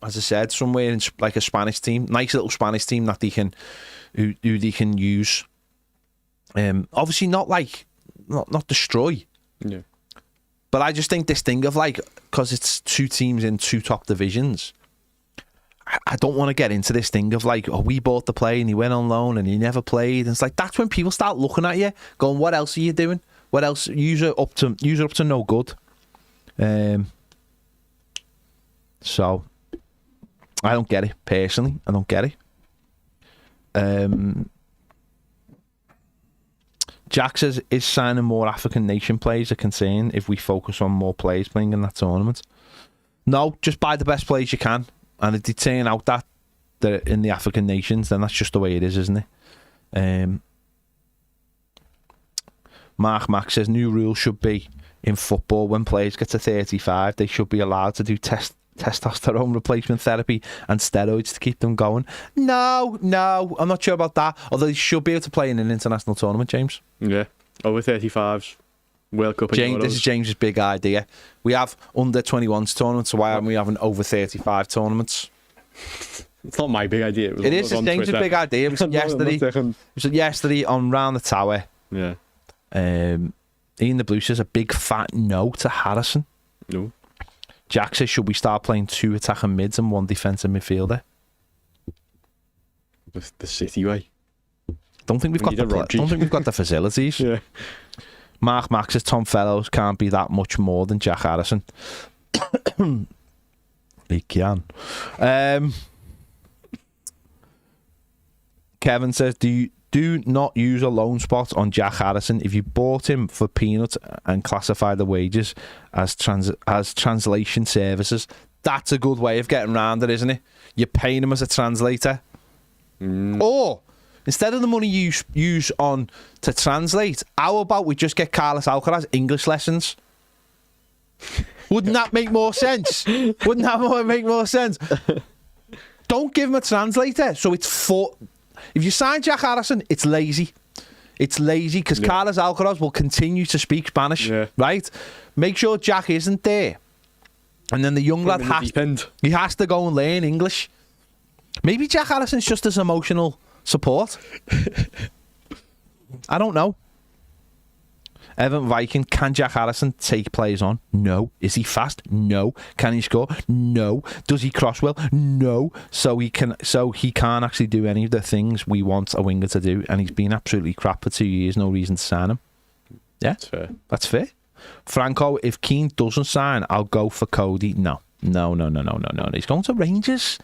S1: as I said, somewhere in like a Spanish team, nice little Spanish team that they can, who they can use. Obviously not like, not destroy.
S2: Yeah.
S1: But I just think this thing of like, because it's two teams in two top divisions, I don't want to get into this thing of like, oh, we bought the player and he went on loan and he never played. And it's like, that's when people start looking at you, going, what else are you doing? What else? User up to no good. So I don't get it personally. I don't get it. Jack says, is signing more African nation players a concern if we focus on more players playing in that tournament? No, just buy the best players you can. And if they turn out that they're in the African nations, then that's just the way it is, isn't it? Mark Max says, new rules should be in football, when players get to 35, they should be allowed to do testosterone replacement therapy and steroids to keep them going. No, I'm not sure about that. Although they should be able to play in an international tournament, James.
S2: Yeah, over 35s, World Cup.
S1: James, this is James's big idea. We have under 21s tournaments, so why aren't we having over 35 tournaments?
S2: It's not my big idea.
S1: It is James's big idea. It was yesterday on Round the Tower.
S2: Yeah.
S1: Ian the Blue says a big fat no to Harrison.
S2: No.
S1: Jack says, should we start playing 2 attacking mids and 1 defensive midfielder?
S2: The City way.
S1: Don't think we've got the facilities.
S2: Yeah.
S1: Mark Max says Tom Fellows can't be that much more than Jack Harrison. He can. Kevin says, do not use a loan spot on Jack Harrison. If you bought him for peanuts and classify the wages as translation services, that's a good way of getting around it, isn't it? You're paying him as a translator. Or instead of the money you use on to translate, how about we just get Carlos Alcaraz English lessons? Wouldn't that make more sense? Wouldn't that make more sense? Don't give him a translator. So it's for... If you sign Jack Harrison, it's lazy. It's lazy because Carlos Alcaraz will continue to speak Spanish, right? Make sure Jack isn't there. And then the young lad has to go and learn English. Maybe Jack Harrison's just as emotional support. I don't know. Evan Viking, can Jack Harrison take players on? No. Is he fast? No. Can he score? No. Does he cross well? No. So he can't actually do any of the things we want a winger to do, and he's been absolutely crap for 2 years. No reason to sign him. Yeah, that's fair. Franco, if Keane doesn't sign, I'll go for Cody. No. He's going to Rangers.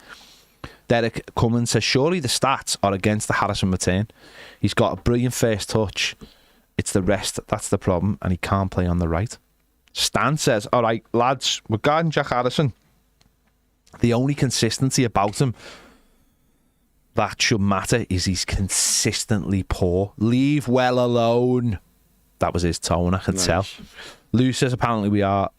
S1: Derek Cummins says, surely the stats are against the Harrison return. He's got a brilliant first touch. It's the rest that's the problem, and he can't play on the right. Stan says, all right, lads, regarding Jack Harrison, the only consistency about him that should matter is he's consistently poor. Leave well alone. That was his tone, I could tell. Lou says, apparently we are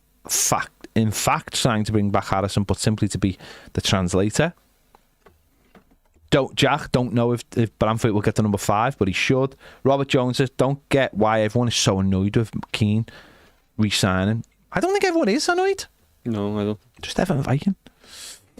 S1: in fact trying to bring back Harrison, but simply to be the translator. Don't know if Bramford will get to number 5, but he should. Robert Jones says, don't get why everyone is so annoyed with Keane re-signing. I don't think everyone is annoyed.
S2: No, I don't.
S1: Just Evan Viking.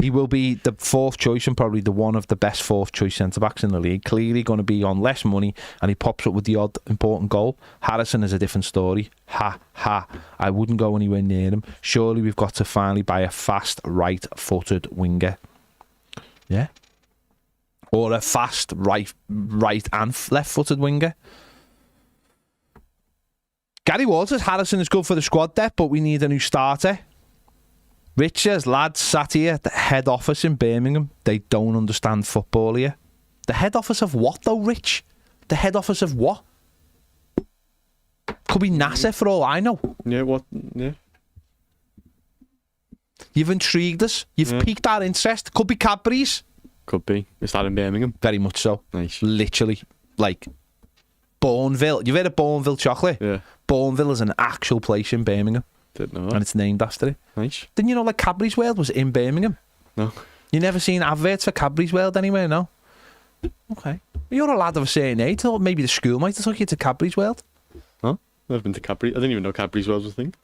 S1: He will be the 4th choice and probably the one of the best 4th choice centre-backs in the league. Clearly going to be on less money, and he pops up with the odd important goal. Harrison is a different story. I wouldn't go anywhere near him. Surely we've got to finally buy a fast right-footed winger. Yeah. Or a fast right and left-footed winger. Gary Ward says Harrison is good for the squad depth, but we need a new starter. Rich says, lads sat here at the head office in Birmingham. They don't understand football here. The head office of what, though, Rich? The head office of what? Could be NASA for all I know.
S2: Yeah, what? Yeah.
S1: You've intrigued us. You've piqued our interest. Could be Cadbury's.
S2: Could be. Is that in Birmingham?
S1: Very much so.
S2: Nice.
S1: Literally, like Bourneville. You've heard of Bourneville chocolate?
S2: Yeah.
S1: Bourneville is an actual place in Birmingham.
S2: Didn't know that.
S1: And it's named after it.
S2: Nice.
S1: Didn't you know like Cadbury's World was in Birmingham?
S2: No.
S1: You never seen adverts for Cadbury's World anywhere, no? Okay. You're a lad of a certain age, or maybe the school might have took you to Cadbury's World.
S2: Huh? I've been to Cadbury. I didn't even know Cadbury's World was a thing.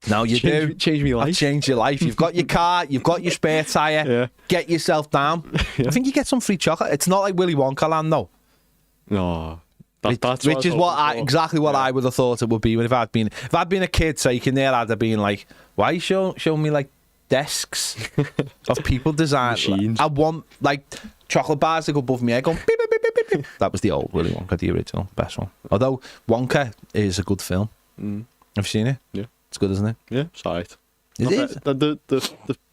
S1: No, you do.
S2: Change me life.
S1: I've changed your life. You've got your car, you've got your spare tyre.
S2: Yeah.
S1: Get yourself down.
S2: Yeah.
S1: I think you get some free chocolate. It's not like Willy Wonka land, though.
S2: No. That's
S1: Which is exactly what
S2: Yeah.
S1: I would have thought it would be if I'd been a kid. So you can there, I'd have been like, why show me like desks of people designed?
S2: Machines.
S1: I want like chocolate bars that go above me head going beep, beep, beep, beep, beep. That was the old Willy Wonka, the original, best one. Although Wonka is a good film.
S2: Mm.
S1: Have you seen it?
S2: Yeah.
S1: It's good, isn't it?
S2: Yeah, it's alright.
S1: It is.
S2: The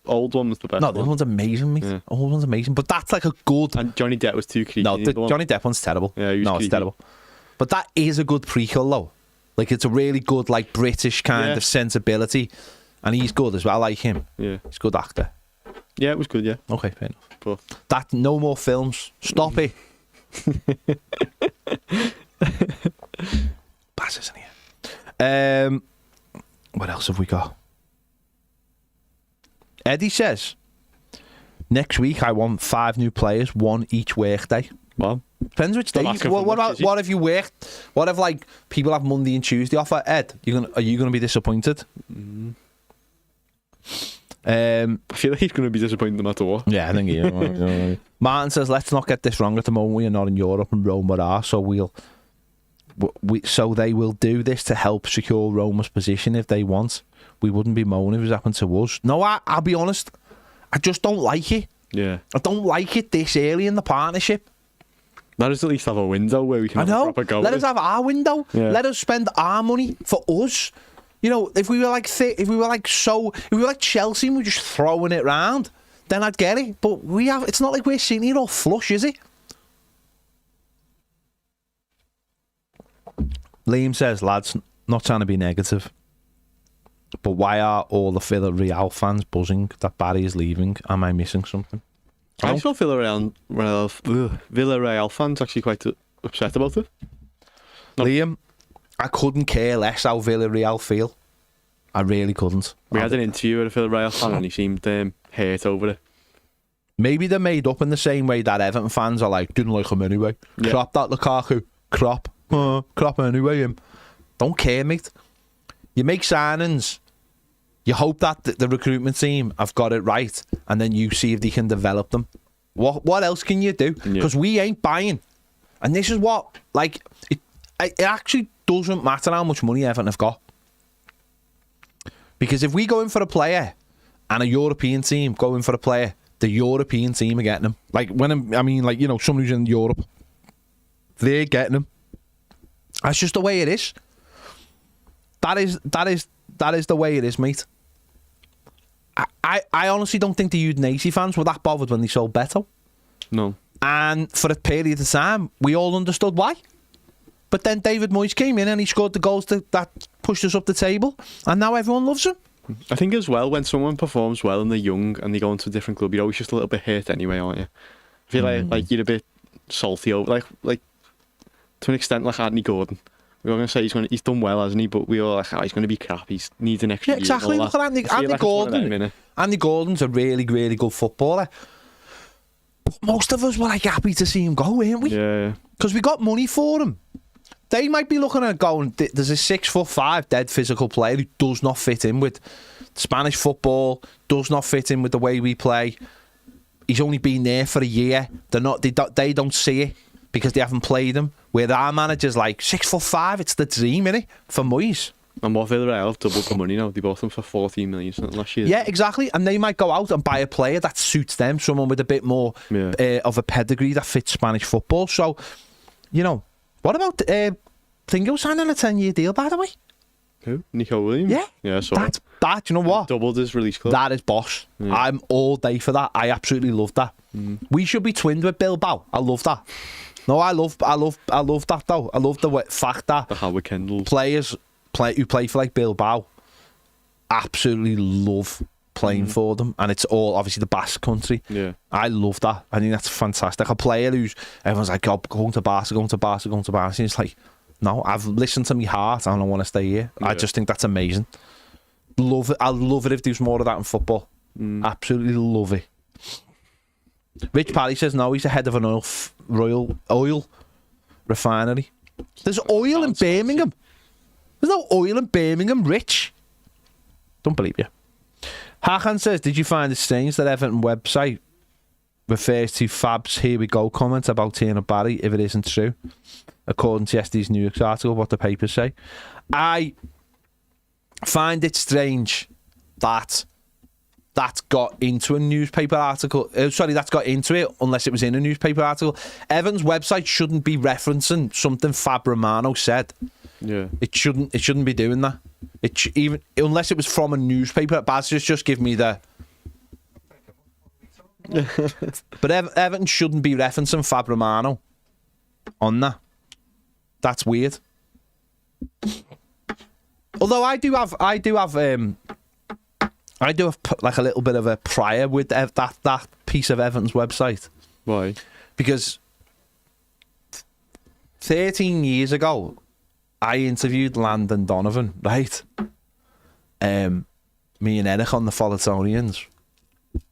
S2: old one was the best.
S1: No, the
S2: one.
S1: other one's amazing, mate.
S2: Yeah.
S1: The whole one's amazing. But that's like a good.
S2: And Johnny Depp was too creepy.
S1: No,
S2: in
S1: the
S2: the one.
S1: Johnny Depp one's terrible.
S2: Yeah, he was
S1: no, it's
S2: creepy.
S1: terrible. But that is a good prequel, though. Like, it's a really good, like, British kind
S2: Yeah.
S1: of sensibility. And he's good as well. I like him.
S2: Yeah.
S1: He's a good actor.
S2: Yeah, it was good, yeah.
S1: Okay, fair enough.
S2: But
S1: That, no more films. Stop it. Bass, isn't he? What else have we got? Eddie says, next week I want 5 new players, 1 each workday.
S2: well,
S1: Depends which day.
S2: Not asking for
S1: What
S2: much,
S1: about
S2: is he?
S1: what if you worked? What if like people have Monday and Tuesday off? Ed, are you gonna be disappointed?
S2: I feel like he's going to be disappointed no matter what.
S1: Yeah, I think he is. Martin says, let's not get this wrong. At the moment, we are not in Europe and Roma are, so so they will do this to help secure Roma's position if they want. We wouldn't be moaning if it was happened to us. No, I'll be honest. I just don't like it.
S2: Yeah.
S1: I don't like it this early in the partnership.
S2: Let us at least have a window where we can
S1: I
S2: have a
S1: know.
S2: proper go.
S1: Let
S2: at
S1: us
S2: it.
S1: have our window.
S2: Yeah.
S1: Let us spend our money for us. You know, if we were like Chelsea and we're just throwing it round, then I'd get it. But it's not like we're sitting here all flush, is it? Liam says, lads, not trying to be negative, but why are all the Villarreal fans buzzing that Barry is leaving? Am I missing something?
S2: I saw Villarreal fans actually quite upset about it.
S1: Liam, I couldn't care less how Villarreal feel. I really couldn't.
S2: We had an interview with a Villarreal fan and he seemed hurt over it.
S1: Maybe they're made up in the same way that Everton fans are like, didn't like him anyway.
S2: Yeah.
S1: Crap that Lukaku. Crap. Crap anyway him. Don't care, mate. You make signings. You hope that the recruitment team have got it right, and then you see if they can develop them. What else can you do? Because we ain't buying. And this is what, like, it actually doesn't matter how much money Everton have got. Because if we go in for a player and a European team go in for a player, the European team are getting them. Like, someone who's in Europe, they're getting them. That's just the way it is. That is the way it is, mate. I honestly don't think the Udinese fans were that bothered when they sold Beto.
S2: No.
S1: And for a period of time, we all understood why. But then David Moyes came in and he scored the goals that pushed us up the table. And now everyone loves him.
S2: I think as well, when someone performs well and they're young and they go into a different club, you're always just a little bit hurt anyway, aren't you? I feel like you're a bit salty over, like to an extent, like Anthony Gordon. We were going to say he's done well, hasn't he? But we were like, he's going to be crap. He needs an extra year.
S1: Exactly. Look at Anthony Gordon. Anthony Gordon's a really, really good footballer. But most of us were like happy to see him go, weren't we?
S2: Yeah.
S1: Because we got money for him. They might be looking at going, there's a 6'5" dead physical player who does not fit in with Spanish football, does not fit in with the way we play. He's only been there for a year. They don't see it because they haven't played him. Where our manager's like, 6'5", it's the dream, innit? For Moyes.
S2: And what Villarreal have doubled the money now. They bought them for 14 million something last year.
S1: Yeah, exactly. And they might go out and buy a player that suits them, someone with a bit more of a pedigree that fits Spanish football. So, you know, what about Thingo signing a 10-year deal, by the way?
S2: Who? Nico Williams?
S1: Yeah.
S2: Yeah, so
S1: that, you know what?
S2: Doubled his release club.
S1: That is boss. Yeah. I'm all day for that. I absolutely love that. We should be twinned with Bilbao. I love that. No, I love that though. I love the fact that
S2: the Howard Kendall
S1: players who play for like Bilbao absolutely love playing for them, and it's all obviously the Basque country.
S2: Yeah,
S1: I love that. I think that's fantastic. A player who's everyone's like, oh, going to Barca. And it's like, no, I've listened to my heart and I want to stay here. Yeah. I just think that's amazing. Love it. I love it if there's more of that in football. Absolutely love it. Rich Parry says no, he's the head of an oil refinery. There's oil in Birmingham. There's no oil in Birmingham, Rich. Don't believe you. Hakan says, did you find it strange that Everton website refers to Fab's "Here we go" comment about Tierno Barry if it isn't true? According to yesterday's New York article, what the papers say. I find it strange that got into a newspaper article. That's got into it unless it was in a newspaper article. Everton's website shouldn't be referencing something Fab Romano said.
S2: Yeah,
S1: it shouldn't be doing that. Even unless it was from a newspaper. Baz just give me the. But Everton shouldn't be referencing Fab Romano on that. That's weird. Although I do have like a little bit of a prior with that piece of Everton's website.
S2: Why?
S1: Because 13 years ago, I interviewed Landon Donovan, right? Me and Eric on the Folletonians.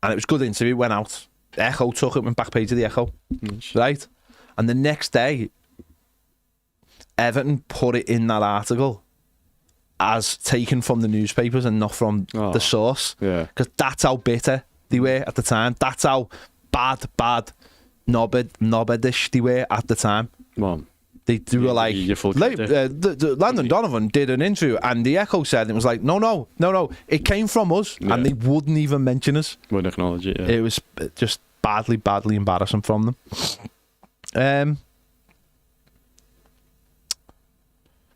S1: And it was a good interview, went out. Echo took it, went back page of the Echo. Right? And the next day, Everton put it in that article as taken from the newspapers and not from the source.
S2: Yeah.
S1: Because that's how bitter they were at the time. That's how bad, knobbedish they were at the time.
S2: Mom.
S1: They were like, Landon Donovan did an interview and the Echo said, it was like, no, it came from us, and they wouldn't even mention us.
S2: Wouldn't acknowledge it, yeah.
S1: It was just badly embarrassing from them.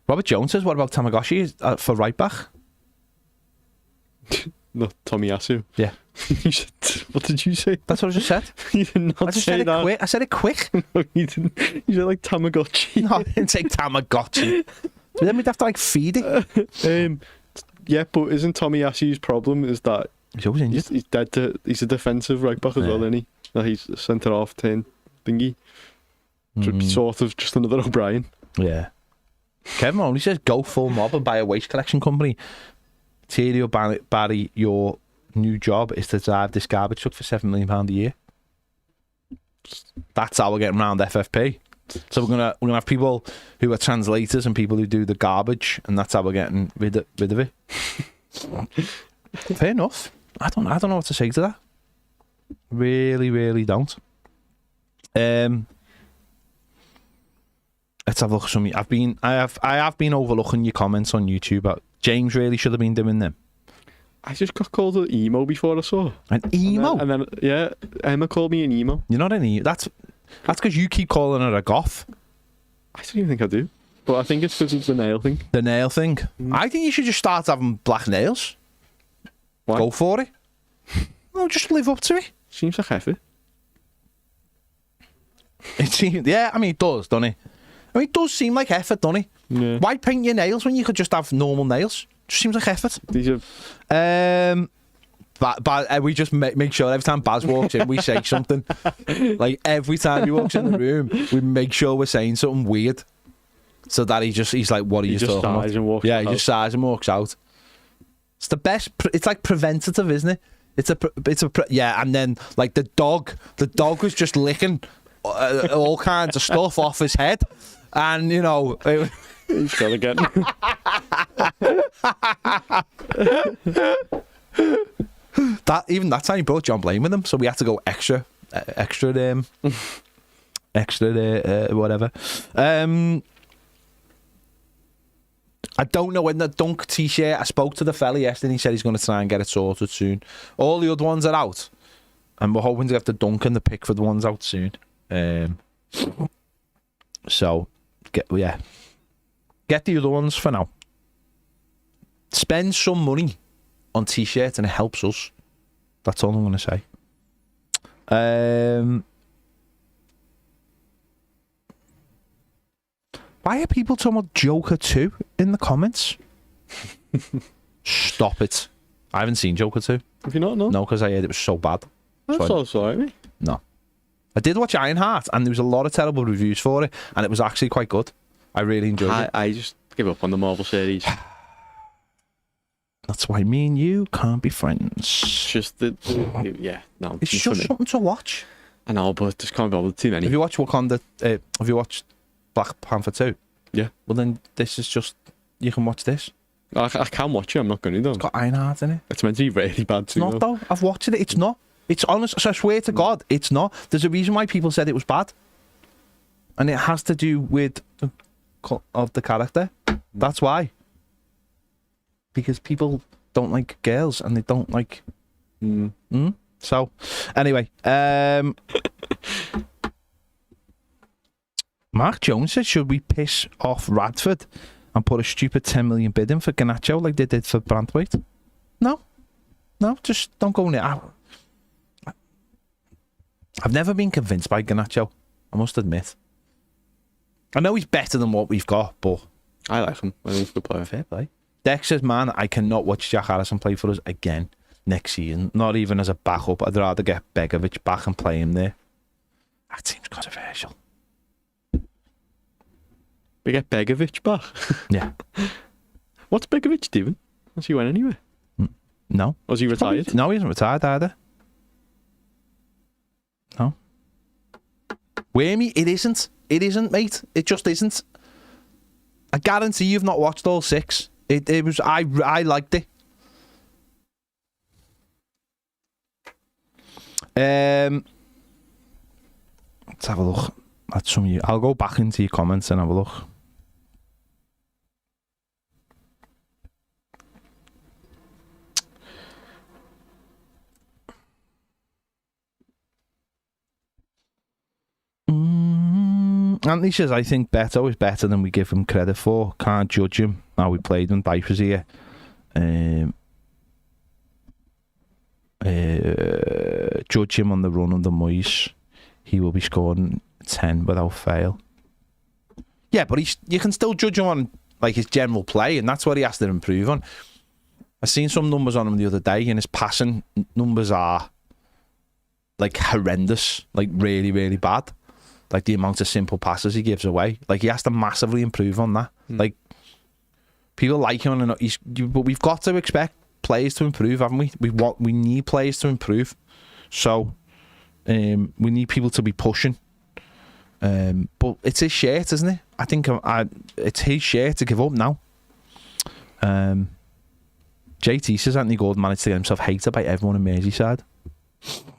S1: Robert Jones says, what about Tamagotchi for right back?
S2: Not Tomiyasu.
S1: Yeah.
S2: You said, what did you say?
S1: That's what I just said.
S2: You did not say that.
S1: I said it quick.
S2: No, you didn't. You said like Tamagotchi.
S1: No, I didn't say Tamagotchi. Then we'd have to like feed it.
S2: Yeah, but isn't Tomiyasu's problem is that
S1: he's always injured.
S2: He's dead. He's a defensive right back as well, isn't he? No, he's a centre half turn thingy. Should be sort of just another O'Brien.
S1: Yeah. Kevin only says go full mob and buy a waste collection company. Terry Barry, your new job is to drive this garbage truck for £7 million a year. That's how we're getting around FFP. So we're gonna have people who are translators and people who do the garbage, and that's how we're getting rid of it. Fair enough. I don't know what to say to that. Really don't. Let's have a look at some. I have been overlooking your comments on YouTube. James really should have been doing them.
S2: I just got called an emo before I saw.
S1: An emo?
S2: And then yeah, Emma called me an emo.
S1: You're not an emo. That's because you keep calling her a goth.
S2: I don't even think I do. But I think it's because of the nail thing.
S1: The nail thing? I think you should just start having black nails.
S2: Why?
S1: Go for it. No, just live up to it.
S2: Seems like effort.
S1: It seems, yeah, I mean, it does, doesn't it? I mean, it does seem like effort, doesn't it?
S2: Yeah.
S1: Why paint your nails when you could just have normal nails? Just seems like effort.
S2: These are...
S1: But we just make sure every time Baz walks in, we say something. Like every time he walks in the room, we make sure we're saying something weird, so that he's like, "What are you talking about?" He just sighs and walks out. It's the best. It's like preventative, isn't it? Yeah. And then like the dog was just licking all kinds of stuff off his head, and you know.
S2: He's got again.
S1: That time he brought John Blaine with him, so we had to go extra whatever. I don't know when the Dunk t-shirt. I spoke to the fella yesterday. He said he's going to try and get it sorted soon. All the other ones are out, and we're hoping to get the Dunk and the Pickford ones out soon. So get the other ones for now. Spend some money on t-shirts and it helps us. That's all I'm going to say. Why are people talking about Joker 2 in the comments? Stop it. I haven't seen Joker 2.
S2: Have you not? No,
S1: because I heard it was so bad.
S2: I'm so sorry.
S1: No. I did watch Ironheart and there was a lot of terrible reviews for it, and it was actually quite good. I really enjoyed it.
S2: I just give up on the Marvel series.
S1: That's why me and you can't be friends.
S2: It's just yeah, no.
S1: It's
S2: not
S1: just
S2: for me.
S1: something to watch.
S2: I know, but just can't be bothered too many.
S1: Have you watched Wakanda? Have you watched Black Panther 2?
S2: Yeah.
S1: Well, then this is just, you can watch this.
S2: I can watch it, I'm not going to though.
S1: It's got Ironheart in it.
S2: It's meant to be really bad
S1: It's
S2: too.
S1: not though. I've watched it. It's not. It's honest. So I swear to God, it's not. There's a reason why people said it was bad, and it has to do with the character. That's why. Because people don't like girls, and they don't like. So, anyway, Mark Jones said, "Should we piss off Radford and put a stupid 10 million bid in for Garnacho like they did for Branthwaite?" No, just don't go near. I've never been convinced by Garnacho, I must admit. I know he's better than what we've got, but
S2: I like him. I think he's a good player.
S1: fair play. Dex says, man, I cannot watch Jack Harrison play for us again next season. Not even as a backup. I'd rather get Begovic back and play him there. That seems controversial.
S2: We get Begovic back.
S1: Yeah.
S2: What's Begovic doing? Has he went anywhere?
S1: No.
S2: Was he retired?
S1: No, he isn't retired either. No. Wormy, it isn't. It isn't, mate. It just isn't. I guarantee you've not watched all 6. It was. I liked it. Let's have a look at some of you. I'll go back into your comments and have a look. Anthony says, I think Beto is better than we give him credit for. Can't judge him. Now we played when Dice was here. Judge him on the run under Moyes. He will be scoring 10 without fail. Yeah, but you can still judge him on like his general play, and that's what he has to improve on. I seen some numbers on him the other day, and his passing numbers are like horrendous, like really, really bad. Like the amount of simple passes he gives away. Like he has to massively improve on that. Like people like him, but we've got to expect players to improve, haven't we? We need players to improve. So we need people to be pushing. But it's his shirt, isn't it? I think it's his shirt to give up now. JT says Anthony Gordon managed to get himself hated by everyone in Merseyside.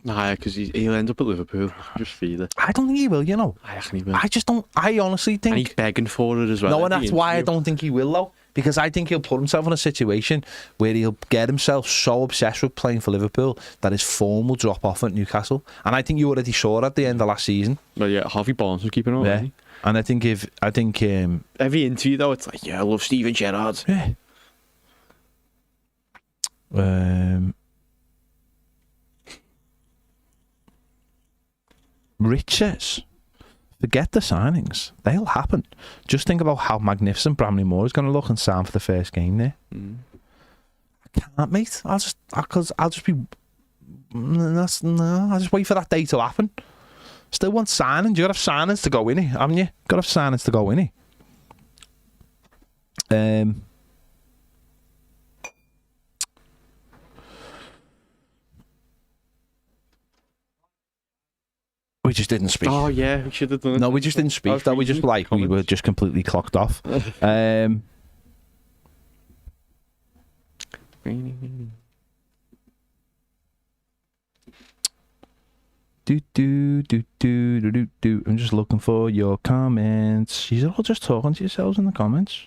S2: Nah, because he'll end up at Liverpool. Just feel it.
S1: I don't think he will, you know.
S2: I reckon he will.
S1: I just don't. I honestly think.
S2: And he's begging for it as well.
S1: No, and that's why I don't think he will, though. Because I think he'll put himself in a situation where he'll get himself so obsessed with playing for Liverpool that his form will drop off at Newcastle. And I think you already saw it at the end of last season.
S2: Well, yeah, Harvey Barnes was keeping on.
S1: Yeah. And I think
S2: every interview though, it's like, yeah, I love Steven Gerrard.
S1: Yeah. Rich says, forget the signings. They'll happen. Just think about how magnificent Bramley Moore is going to look and sound for the first game there. I can't, mate. I'll just be... I'll just wait for that day to happen. Still want signings. You got to have signings to go in it, haven't you? Got to have signings to go in it. We just didn't speak.
S2: Oh yeah, we should have done it.
S1: No, we just didn't speak. That we just we were just completely clocked off. I'm just looking for your comments. You're all just talking to yourselves in the comments.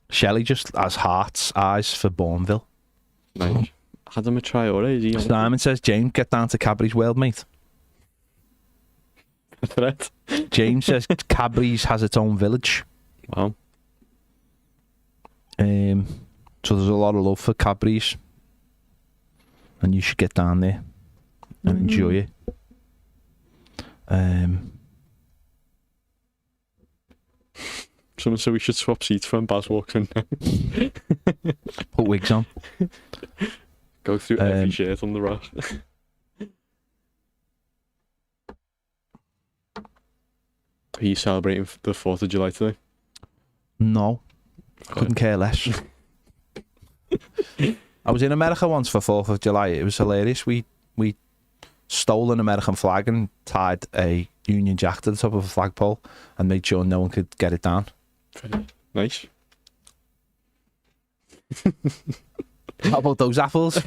S1: Shelley just has heart's eyes for Bourneville.
S2: Nice. Had him a try already.
S1: Simon says, James, get down to Cadbury's World, mate.
S2: Threat.
S1: James says Cadbury's has its own village.
S2: Wow.
S1: So there's a lot of love for Cadbury's, and you should get down there and enjoy it.
S2: Someone said we should swap seats when Baz walks in.
S1: Put wigs on.
S2: Go through every shirt on the rack. Are you celebrating the 4th of July today?
S1: No. Couldn't care less. I was in America once for 4th of July. It was hilarious. We stole an American flag and tied a Union Jack to the top of a flagpole and made sure no one could get it down.
S2: Very nice.
S1: How about those apples?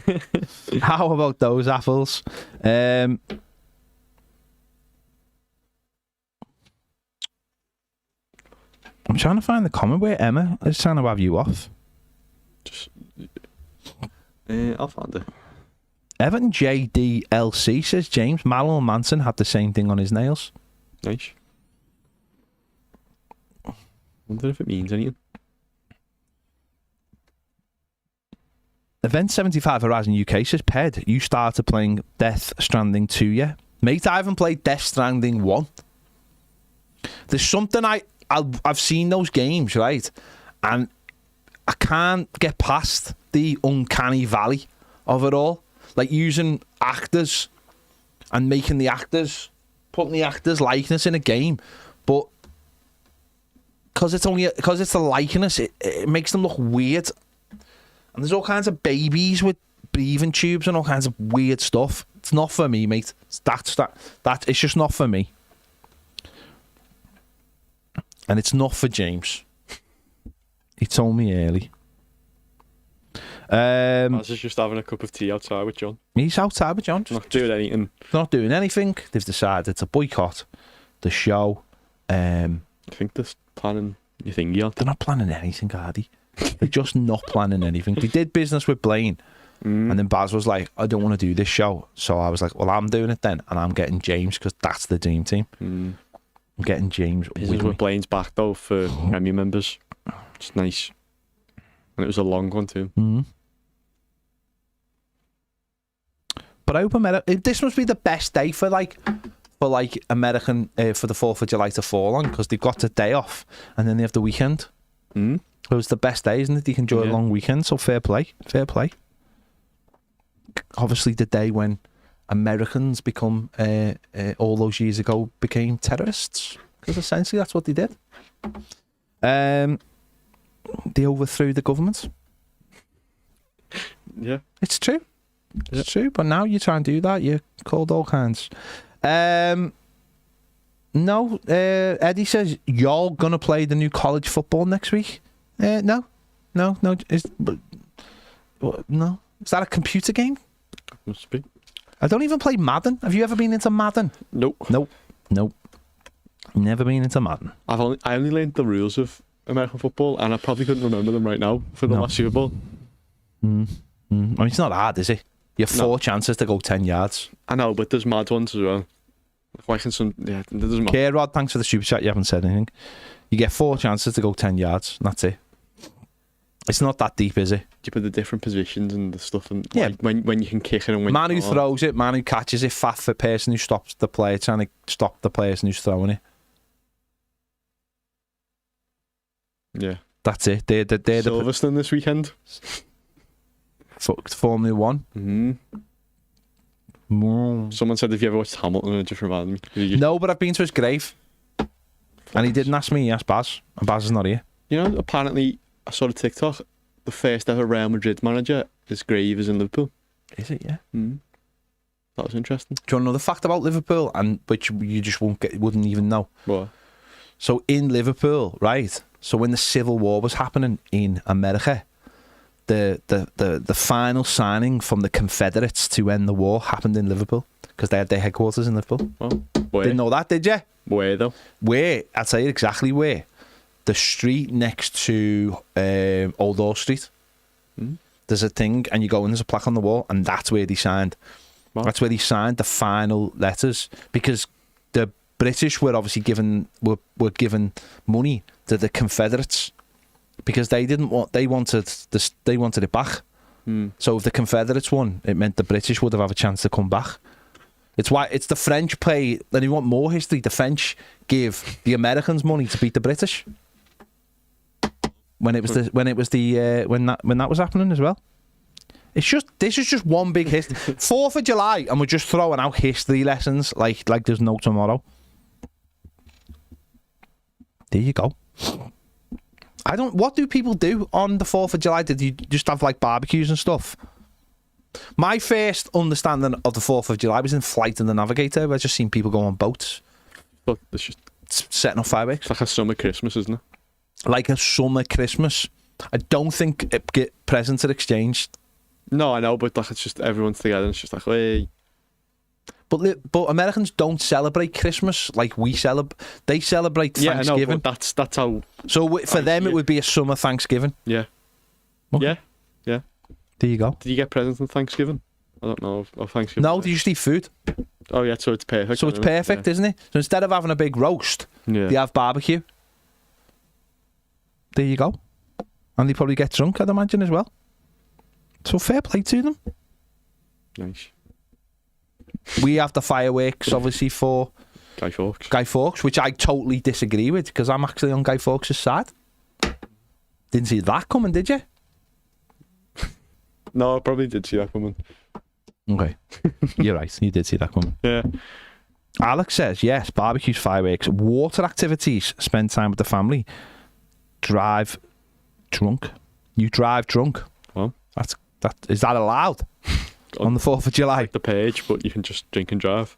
S1: How about those apples? I'm trying to find the comment where Emma is trying to have you off.
S2: Just, I'll find it.
S1: Everton JDLC says James Marilyn Manson had the same thing on his nails.
S2: Nice. Wonder if it means anything.
S1: Event 75 Horizon UK says, Ped, you started playing Death Stranding 2 yet? Mate, I haven't played Death Stranding 1. There's something I've seen those games, right? And I can't get past the uncanny valley of it all. Like using actors and making the actors, putting the actors' likeness in a game. But because it's the likeness, it makes them look weird. And there's all kinds of babies with breathing tubes and all kinds of weird stuff. It's not for me, mate. It's just not for me. And it's not for James. He told me early.
S2: I was just having a cup of tea outside with John.
S1: He's outside with John.
S2: Not doing anything.
S1: Not doing anything. They've decided to boycott the show.
S2: I think they're planning your thingy on.
S1: They're not planning anything, Hardy. They're just not planning anything. They did business with Blaine. And then Baz was like, I don't want to do this show. So I was like, well, I'm doing it then. And I'm getting James because that's the dream team. I'm getting James.
S2: Business with Blaine's back though for Emmy members. It's nice. And it was a long one too.
S1: But I hope this must be the best day for American for the 4th of July to fall on because they've got the day off and then they have the weekend. It was the best day, isn't it? You can enjoy a long weekend, so fair play. Obviously, the day when Americans become all those years ago became terrorists because essentially that's what they did. They overthrew the government.
S2: Yeah,
S1: it's true. It's true, but now you try and do that, you're called all kinds. No, Eddie says, y'all gonna play the new college football next week? No. No. Is that a computer game?
S2: Must be.
S1: I don't even play Madden. Have you ever been into Madden?
S2: Nope.
S1: Never been into Madden.
S2: I only learned the rules of American football, and I probably couldn't remember them right now for the last Super Bowl.
S1: I mean, it's not hard, is it? You have 4 chances to go 10 yards.
S2: I know, but there's mad ones as well. Why can some? Yeah, it doesn't matter.
S1: K-Rod, thanks for the super chat. You haven't said anything. You get 4 chances to go 10 yards, and that's it. It's not that deep, is it?
S2: You put the different positions and the stuff, and
S1: yeah.
S2: like when you can kick it and when
S1: man
S2: you
S1: who throws it, man who catches it, fat for person who stops the player trying to stop the person who's throwing it.
S2: Yeah,
S1: that's it. They're
S2: Silverstone this weekend.
S1: Formula 1.
S2: Someone said, "Have you ever watched Hamilton?" And it just reminded me.
S1: No, but I've been to his grave, and he didn't ask me. He asked Baz, and Baz is not here.
S2: You know, apparently, I saw a TikTok. The first ever Real Madrid manager, his grave is in Liverpool.
S1: Is it? Yeah.
S2: That was interesting.
S1: Do you want to know the fact about Liverpool, and which you just wouldn't even know?
S2: What?
S1: So in Liverpool, right? So when the Civil War was happening in America, the final signing from the Confederates to end the war happened in Liverpool because they had their headquarters in Liverpool.
S2: Oh, where?
S1: Didn't know that, did you?
S2: Where though?
S1: Where? I'll tell you exactly where. The street next to Old Hall Street. There's a thing, and you go and there's a plaque on the wall, and that's where they signed. Wow. That's where they signed the final letters because the British were obviously given money to the Confederates because they wanted it back. So if the Confederates won, it meant the British would have a chance to come back. It's why it's the French play. And if you want more history, the French gave the Americans money to beat the British. When that was happening as well. This is just one big history. 4th of July, and we're just throwing out history lessons like there's no tomorrow. There you go. What do people do on the 4th of July? Did you just have like barbecues and stuff? My first understanding of the 4th of July was in Flight and the Navigator. I just seen people go on boats.
S2: But it's just
S1: setting off fireworks.
S2: It's like a summer Christmas, isn't it?
S1: Like a summer Christmas. I don't think presents are exchanged.
S2: No, I know, but like it's just everyone's together and it's just like, hey.
S1: But Americans don't celebrate Christmas like we celebrate. They celebrate Thanksgiving.
S2: Yeah, I know, but that's how.
S1: So for them, it would be a summer Thanksgiving.
S2: Yeah.
S1: Okay.
S2: Yeah.
S1: There you go.
S2: Did you get presents on Thanksgiving? I don't know of Thanksgiving.
S1: No, they just eat food.
S2: Oh yeah, so it's perfect.
S1: So it's perfect, isn't it? So instead of having a big roast, they have barbecue. There you go. And they probably get drunk, I'd imagine, as well. So fair play to them.
S2: Nice.
S1: We have the fireworks, obviously, for
S2: Guy Fawkes.
S1: Guy Fawkes, which I totally disagree with, because I'm actually on Guy Fawkes' side. Didn't see that coming, did you?
S2: No, I probably did see that coming.
S1: Okay. You're right, you did see that coming.
S2: Yeah.
S1: Alex says, yes, barbecues, fireworks, water activities, spend time with the family, drive drunk. You drive drunk.
S2: Well,
S1: is that allowed? On the 4th of July.
S2: Like the page, but you can just drink and drive.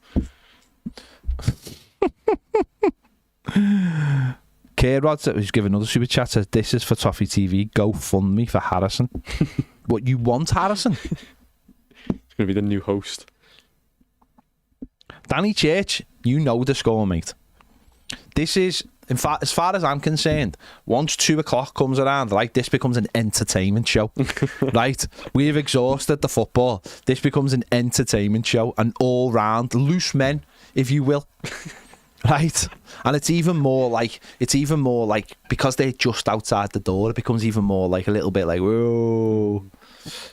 S1: K-Rod, who's given another super chat, says, this is for Toffee TV. Go fund me for Harrison. What, you want Harrison?
S2: It's going to be the new host.
S1: Danny Church, you know the score, mate. This is, in fact, as far as I'm concerned, once 2 o'clock comes around, right, this becomes an entertainment show. Right? We've exhausted the football. This becomes an entertainment show, an all-round loose men, if you will. Right? And it's even more like, because they're just outside the door, it becomes even more like a little bit like, whoa.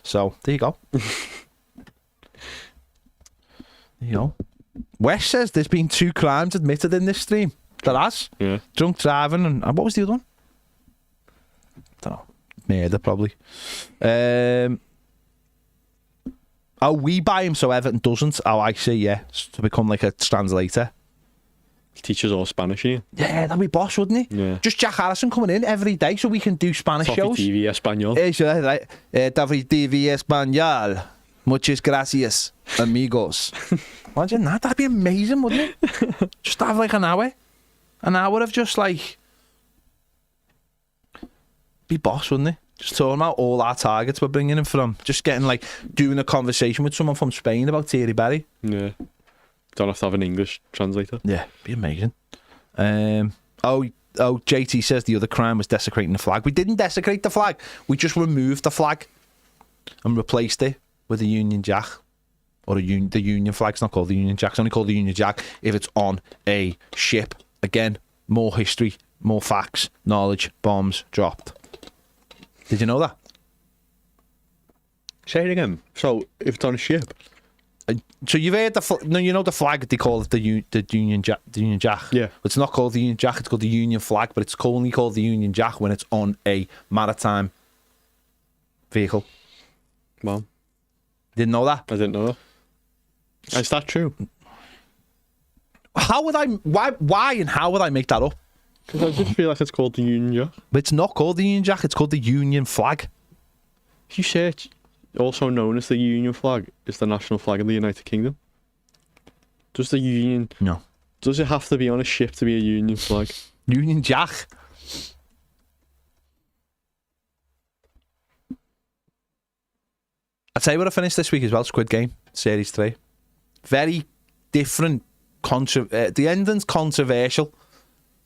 S1: So, there you go. There you go. Wes says there's been 2 crimes admitted in this stream. There has.
S2: Yeah.
S1: Drunk driving and what was the other one? Don't know. Murder, probably. We buy him so Everton doesn't. Oh, I see, yeah. To become like a translator.
S2: He teaches all Spanish here.
S1: Yeah, that'd be boss, wouldn't he?
S2: Yeah.
S1: Just Jack Harrison coming in every day so we can do Spanish
S2: Toffee
S1: shows.
S2: TV Español.
S1: Right. Toffee TV Español. Muchas gracias, amigos. Imagine that. That'd be amazing, wouldn't it? Just have like an hour. An hour of just like... Be boss, wouldn't it? Just talking about all our targets we're bringing in from. Just getting like... Doing a conversation with someone from Spain about Thierry Barry.
S2: Yeah. Don't have to have an English translator.
S1: Yeah, be amazing. JT says the other crime was desecrating the flag. We didn't desecrate the flag. We just removed the flag and replaced it with a Union Jack. Or the Union flag's not called the Union Jack. It's only called the Union Jack if it's on a ship. Again, more history, more facts, knowledge, bombs dropped. Did you know that?
S2: Say it again. So, if it's on a ship?
S1: So you've heard you know the flag, they call it the Union Jack. The Union Jack.
S2: Yeah.
S1: It's not called the Union Jack, it's called the Union flag, but it's only called the Union Jack when it's on a maritime vehicle.
S2: Well.
S1: Didn't know that?
S2: I didn't know that. Is that true?
S1: How would I... Why and how would I make that up?
S2: Because I just feel like it's called the Union Jack.
S1: But it's not called the Union Jack, it's called the Union flag.
S2: If you search, also known as the Union flag, is the national flag of the United Kingdom. Does the Union...
S1: No.
S2: Does it have to be on a ship to be a Union flag?
S1: Union Jack. I'll tell you what I finished this week as well, Squid Game, Series 3. Very different... the ending's controversial.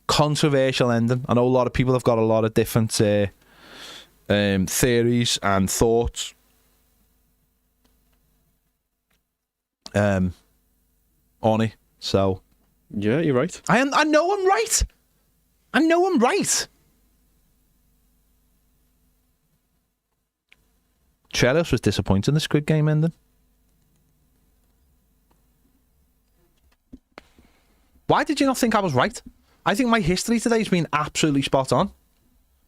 S1: Controversial ending. I know a lot of people have got a lot of different theories and thoughts on it. So
S2: yeah, you're right.
S1: I know I'm right. I know I'm right. Trellis was disappointed in the Squid Game ending. Why did you not think I was right? I think my history today has been absolutely spot on.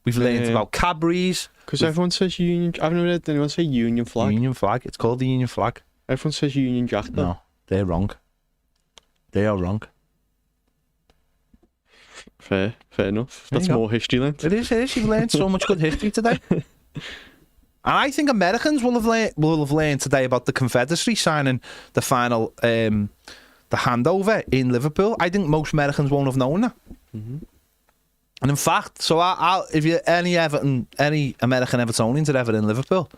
S1: We've learned about Cadbury's.
S2: Because everyone says Union... I've never heard anyone say Union flag.
S1: Union flag. It's called the Union flag.
S2: Everyone says Union Jack, though.
S1: No, they're wrong. They are wrong.
S2: Fair enough.
S1: There
S2: That's
S1: you go.
S2: more history then.
S1: It is. You've learned so much good history today. And I think Americans will have learned today about the Confederacy signing the final, the handover in Liverpool. I think most Americans won't have known that.
S2: Mm-hmm.
S1: And in fact, so I'll if you're any American Evertonians are ever in Liverpool,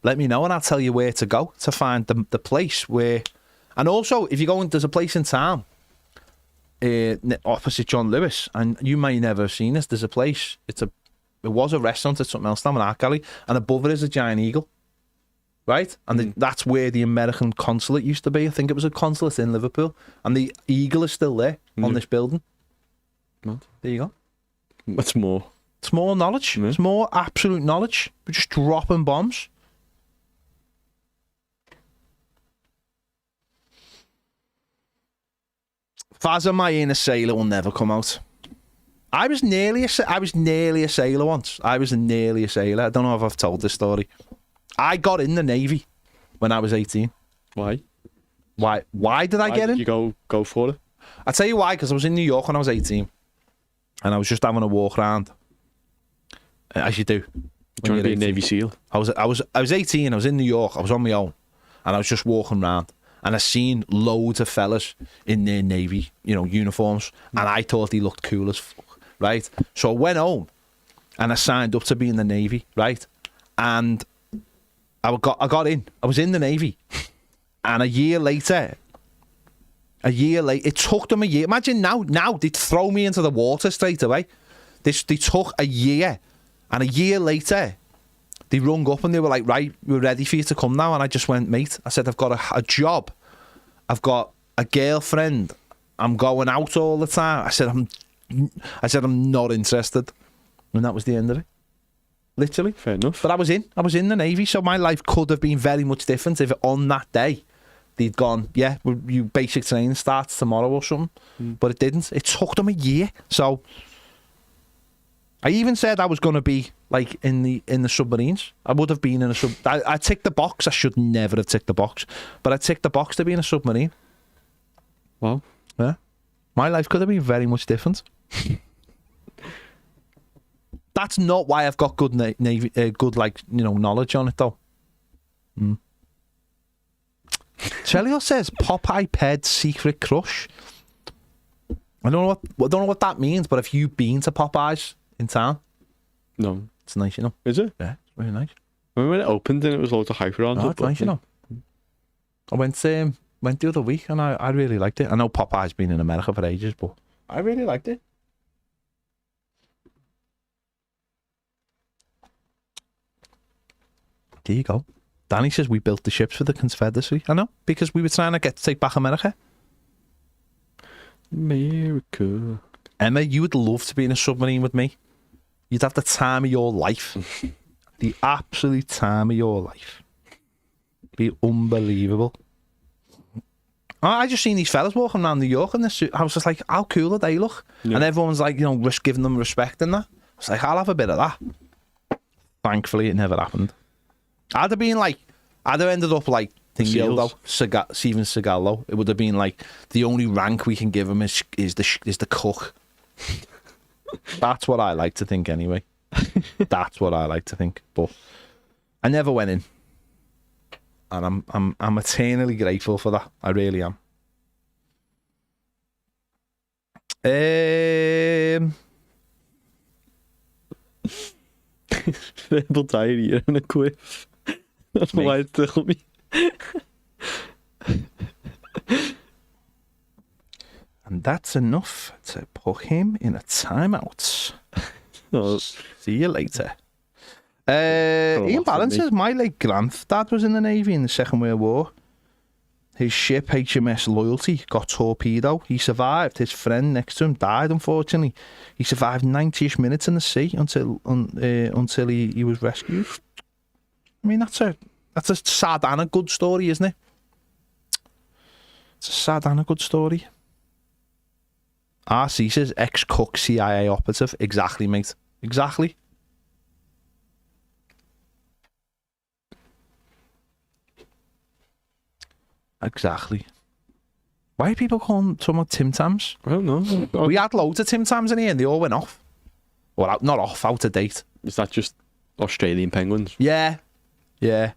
S1: let me know and I'll tell you where to go to find the place where. And also, if you go in, there's a place in town opposite John Lewis, and you may never have seen this. There's a place. It was a restaurant at something else down an art gallery, and above it is a giant eagle, right? And that's where the American consulate used to be. I think it was a consulate in Liverpool, and the eagle is still there on this building.
S2: Mad.
S1: There you go.
S2: What's more?
S1: It's more knowledge.
S2: Yeah.
S1: It's more absolute knowledge. We're just dropping bombs. Faza, my inner sailor, will never come out. I was nearly a sailor once. I don't know if I've told this story. I got in the Navy when I was 18.
S2: Why?
S1: Why did I get in?
S2: Did you go for it?
S1: I'll tell you why, because I was in New York when I was 18. And I was just having a walk around. As you do.
S2: Do you want to be a Navy SEAL?
S1: I was 18, I was in New York, I was on my own. And I was just walking around. And I seen loads of fellas in their Navy, uniforms. And I thought they looked cool as fuck, right? So I went home and I signed up to be in the Navy, right? And I got in. I was in the Navy. And a year later, it took them a year. Imagine now they'd throw me into the water straight away. They took a year. And a year later, they rung up and they were like, right, we're ready for you to come now. And I just went, mate, I said, I've got a job. I've got a girlfriend. I'm going out all the time. I said, I'm not interested. And that was the end of it. Literally.
S2: Fair enough.
S1: But I was in the Navy, so my life could have been very much different if on that day they'd gone, yeah, your basic training starts tomorrow or something. But it didn't. It took them a year. So I even said I was going to be like in the submarines. I would have been in a sub. I ticked the box. I should never have ticked the box, but I ticked the box to be in a submarine.
S2: Wow.
S1: Yeah, my life could have been very much different. That's not why I've got good Navy, knowledge on it though. Chelio says Popeye Ped's secret crush. I don't know what that means, but have you been to Popeyes in town?
S2: No.
S1: It's nice,
S2: Is it?
S1: Yeah, it's very nice.
S2: I remember when it opened and it was loads of hype around it.
S1: It's nice, I went the other week and I really liked it. I know Popeye's been in America for ages, but I really liked it. There you go. Danny says we built the ships for the Confederacy. I know, because we were trying to take back America.
S2: America.
S1: Emma, you would love to be in a submarine with me. You'd have the time of your life. The absolute time of your life. Be unbelievable. I just seen these fellas walking around New York in this suit. I was just like, how cool do they look? Yeah. And everyone's like, giving them respect and that. I was like, I'll have a bit of that. Thankfully, it never happened. I'd have ended up like Steven Seagal though. It would have been like, the only rank we can give him is the cook. That's what I like to think anyway. That's what I like to think. But I never went in. And I'm eternally grateful for that. I really am.
S2: Verbal diarrhea and a quiff. That's why it tickled me.
S1: And that's enough to put him in a timeout.
S2: Oh.
S1: See you later. Ian Barron says, my late granddad was in the Navy in the Second World War. His ship, HMS Loyalty, got torpedoed. He survived. His friend next to him died, unfortunately. He survived 90-ish minutes in the sea until he was rescued. I mean, that's a sad and a good story, isn't it? It's a sad and a good story. RC says, ex-cook CIA operative. Exactly, mate. Exactly. Exactly. Why are people calling someone Tim Tams?
S2: I don't know.
S1: We had loads of Tim Tams in here and they all went off. Well, not off, out of date.
S2: Is that just Australian penguins?
S1: Yeah. Yeah.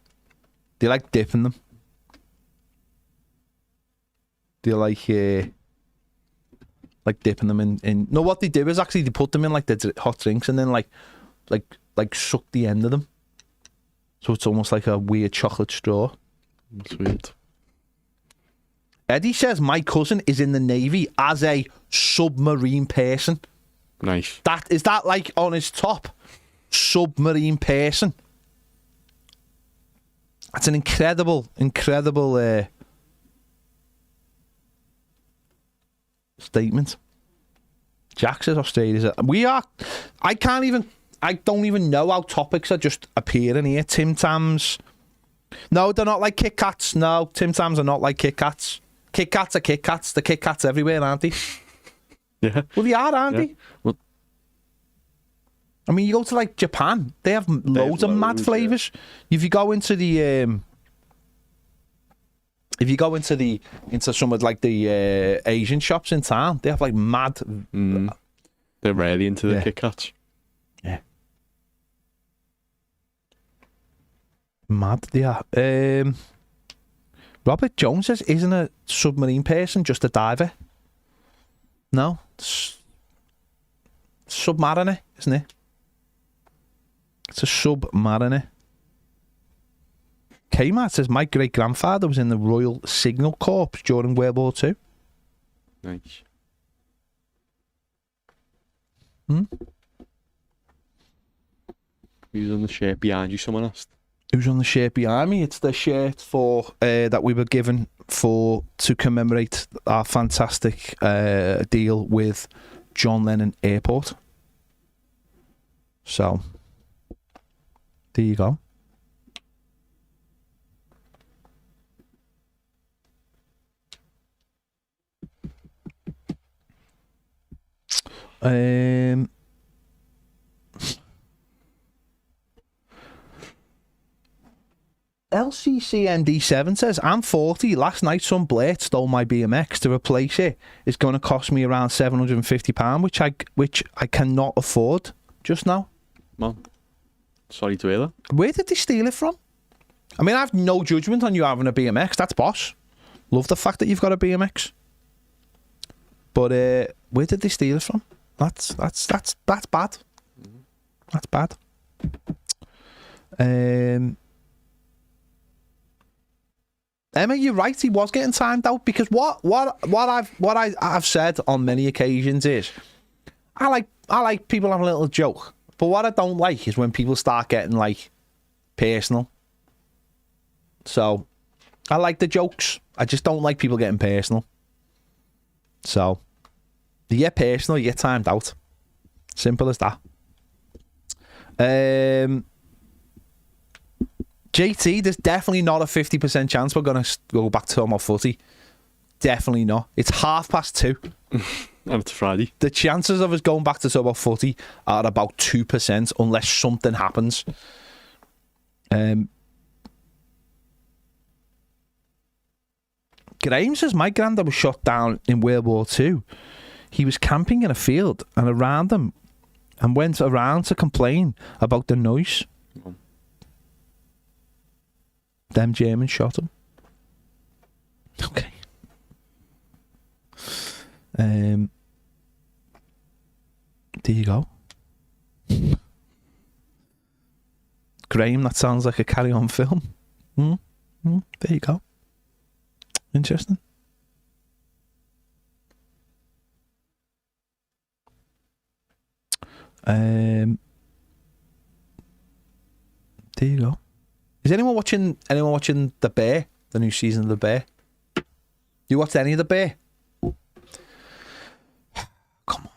S1: They like dipping them. They like dipping them in. No, what they do is actually they put them in like the hot drinks and then like suck the end of them. So it's almost like a weird chocolate straw.
S2: That's weird.
S1: Eddie says my cousin is in the Navy as a submarine person.
S2: Nice.
S1: Is that like on his top? Submarine person. That's an incredible statement. Jack says Australia. We are. I don't even know how topics are just appearing here. Tim Tams. No, they're not like Kit Kats. No, Tim Tams are not like Kit Kats. Kit Kats are Kit Kats. The Kit Kats everywhere, aren't they?
S2: Yeah.
S1: Well, they are, aren't
S2: Yeah.
S1: they?
S2: Well,
S1: I mean, you go to like Japan, they have loads of mad flavours. Yeah. If you go into some of like the Asian shops in town, they have like mad.
S2: They're really into the Kit Kats.
S1: Yeah. Mad, they are. Robert Jones says, isn't a submarine person just a diver? No. Submariner, isn't it? It's a submariner. Kmart says, my great-grandfather was in the Royal Signal Corps during World War II.
S2: Nice. Who's on the shirt behind you, someone asked?
S1: Who's on the shirt behind me? It's the shirt for that we were given to commemorate our fantastic deal with John Lennon Airport. So, there you go. LCCND7 says, I'm 40. Last night some blurt stole my BMX. To replace it is going to cost me around £750, which I cannot afford just now.
S2: Well, sorry to hear that.
S1: Where did they steal it from? I mean, I have no judgment on you having a BMX. That's boss. Love the fact that you've got a BMX. But where did they steal it from? That's bad. That's bad. Emma, you're right. He was getting timed out because what I've said on many occasions is I like people having a little joke, but what I don't like is when people start getting like personal. So I like the jokes. I just don't like people getting personal. So you get personal, you get timed out. Simple as that. JT, there's definitely not a 50% chance we're going to go back to normal footy. Definitely not. It's 2:30.
S2: And it's Friday.
S1: The chances of us going back to normal footy are about 2% unless something happens. Graham says, my granddad was shot down in World War II. He was camping in a field and around him and went around to complain about the noise. Them Germans shot him. Okay. There you go. Graham, that sounds like a carry-on film. There you go. Interesting. There you go. Is anyone watching The Bear? The new season of The Bear? You watched any of The Bear? Come on.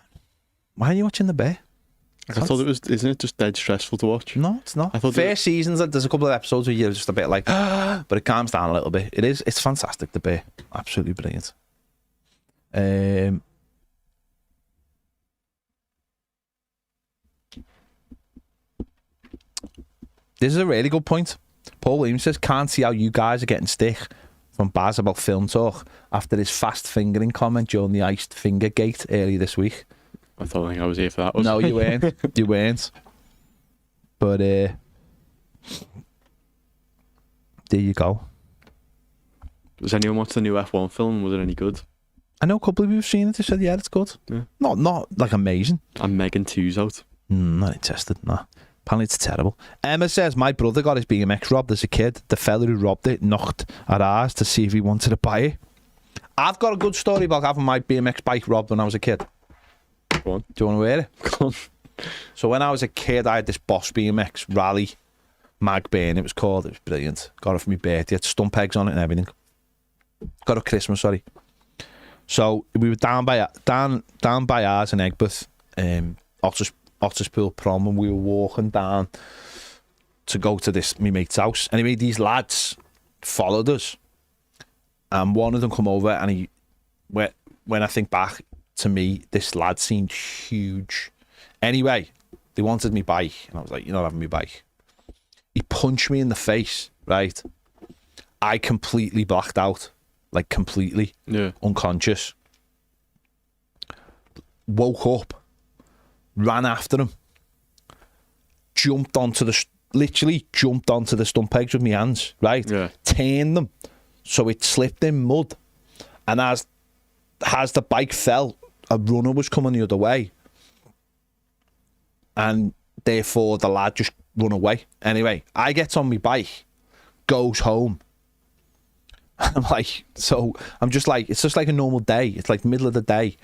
S1: Why are you watching The Bear?
S2: I thought it was, isn't it just dead stressful to watch?
S1: No, it's not.
S2: I thought
S1: first seasons, there's a couple of episodes where you're just a bit like, but it calms down a little bit. It's fantastic, The Bear. Absolutely brilliant. This is a really good point. Paul Williams says, can't see how you guys are getting stick from Baz about film talk after his fast fingering comment during the iced finger gate earlier this week.
S2: I don't think I was here for that.
S1: No, you weren't. You weren't. But there you go.
S2: Does anyone watch the new F1 film? Was it any good?
S1: I know a couple of you have seen it. They said, yeah, it's good.
S2: Yeah.
S1: Not like amazing.
S2: And Megan 2's out.
S1: Not interested, nah. Apparently it's terrible. Emma says, my brother got his BMX robbed as a kid. The fella who robbed it knocked at ours to see if he wanted to buy it. I've got a good story about having my BMX bike robbed when I was a kid.
S2: Go on.
S1: Do you want to hear it?
S2: Go on.
S1: So when I was a kid, I had this Boss BMX Rally Mag Burn, it was called. It was brilliant. Got it for my birthday. It had stump pegs on it and everything. Got it for Christmas, sorry. So we were down by ours in Egbert, Otterspool prom, and we were walking down to go to this my mate's house. Anyway, these lads followed us, and one of them come over, and he, when I think back to me, this lad seemed huge. Anyway, they wanted me bike, and I was like, you're not having me bike. He punched me in the face, right? I completely blacked out, like completely unconscious. Woke up, ran after him, literally jumped onto the stump pegs with my hands, right? Yeah. Turned them so it slipped in mud, and as the bike fell, a runner was coming the other way, and therefore the lad just run away. Anyway, I gets on my bike, goes home. I'm like, so I'm just like, it's just like a normal day. It's like middle of the day.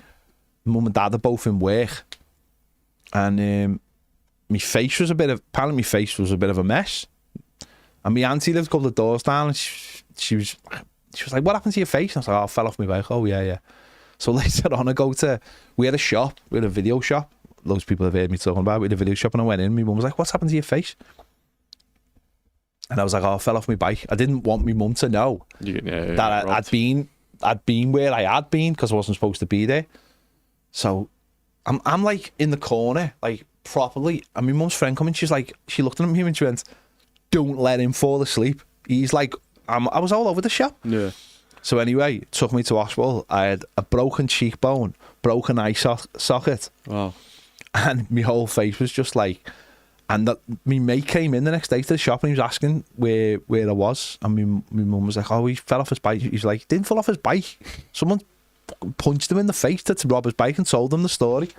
S1: Mum and dad are both in work, and my face was apparently my face was a bit of a mess. And my auntie lived a couple of doors down, and she was like, what happened to your face? And I was like, oh, I fell off my bike. Oh yeah. So later on, we had a video shop. Loads of people have heard me talking about it. We had a video shop, and I went in. My mum was like, what's happened to your face? And I was like, oh, I fell off my bike. I didn't want my mum to know that I'd been where I had been, because I wasn't supposed to be there. So I'm like in the corner, like properly, and my mum's friend come in, she looked at me and she went, don't let him fall asleep. He's like, I was all over the shop. Yeah. So anyway, it took me to hospital. I had a broken cheekbone, broken eye socket. Wow. And my whole face was just like, and my mate came in the next day to the shop, and he was asking where I was, and my mum was like, oh, he fell off his bike. He's like, he didn't fall off his bike. Someone punched him in the face to rob his bike and told him the story.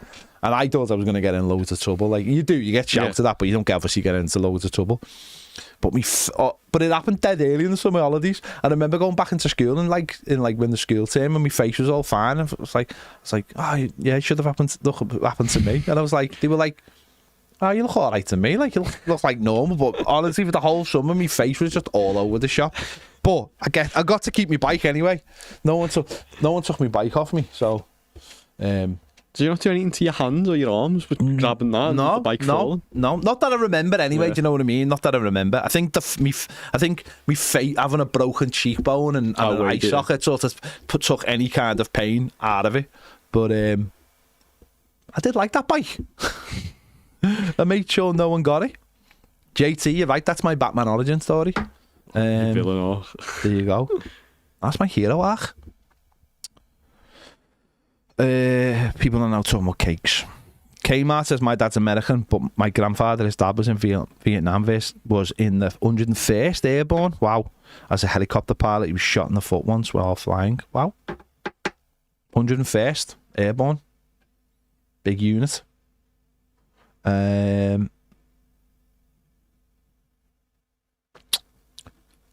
S1: And I thought I was going to get in loads of trouble. Like you get shouted at, but you don't obviously get into loads of trouble. But it happened dead early in the summer holidays. And I remember going back into school and when the school term, and my face was all fine. And I was like, oh yeah, it should have happened to me. And I was like, they were like, oh, you look all right to me. Like you look like normal. But honestly, for the whole summer, my face was just all over the shop. But I got to keep my bike anyway. No one took my bike off me. So,
S2: do you not do anything to your hands or your arms with grabbing that?
S1: No,
S2: the bike falling?
S1: No, not that I remember. Anyway, do you know what I mean? Not that I remember. I think me face having a broken cheekbone and an eye socket sort of took any kind of pain out of it. But I did like that bike. I made sure no one got it. JT, you're right. That's my Batman origin story.
S2: Villain arc.
S1: There you go. That's my hero arc. People are now talking about cakes. Kmart says my dad's American, but my grandfather, his dad was in Vietnam, was in the 101st Airborne. Wow. As a helicopter pilot, he was shot in the foot once while flying. Wow. 101st Airborne. Big unit.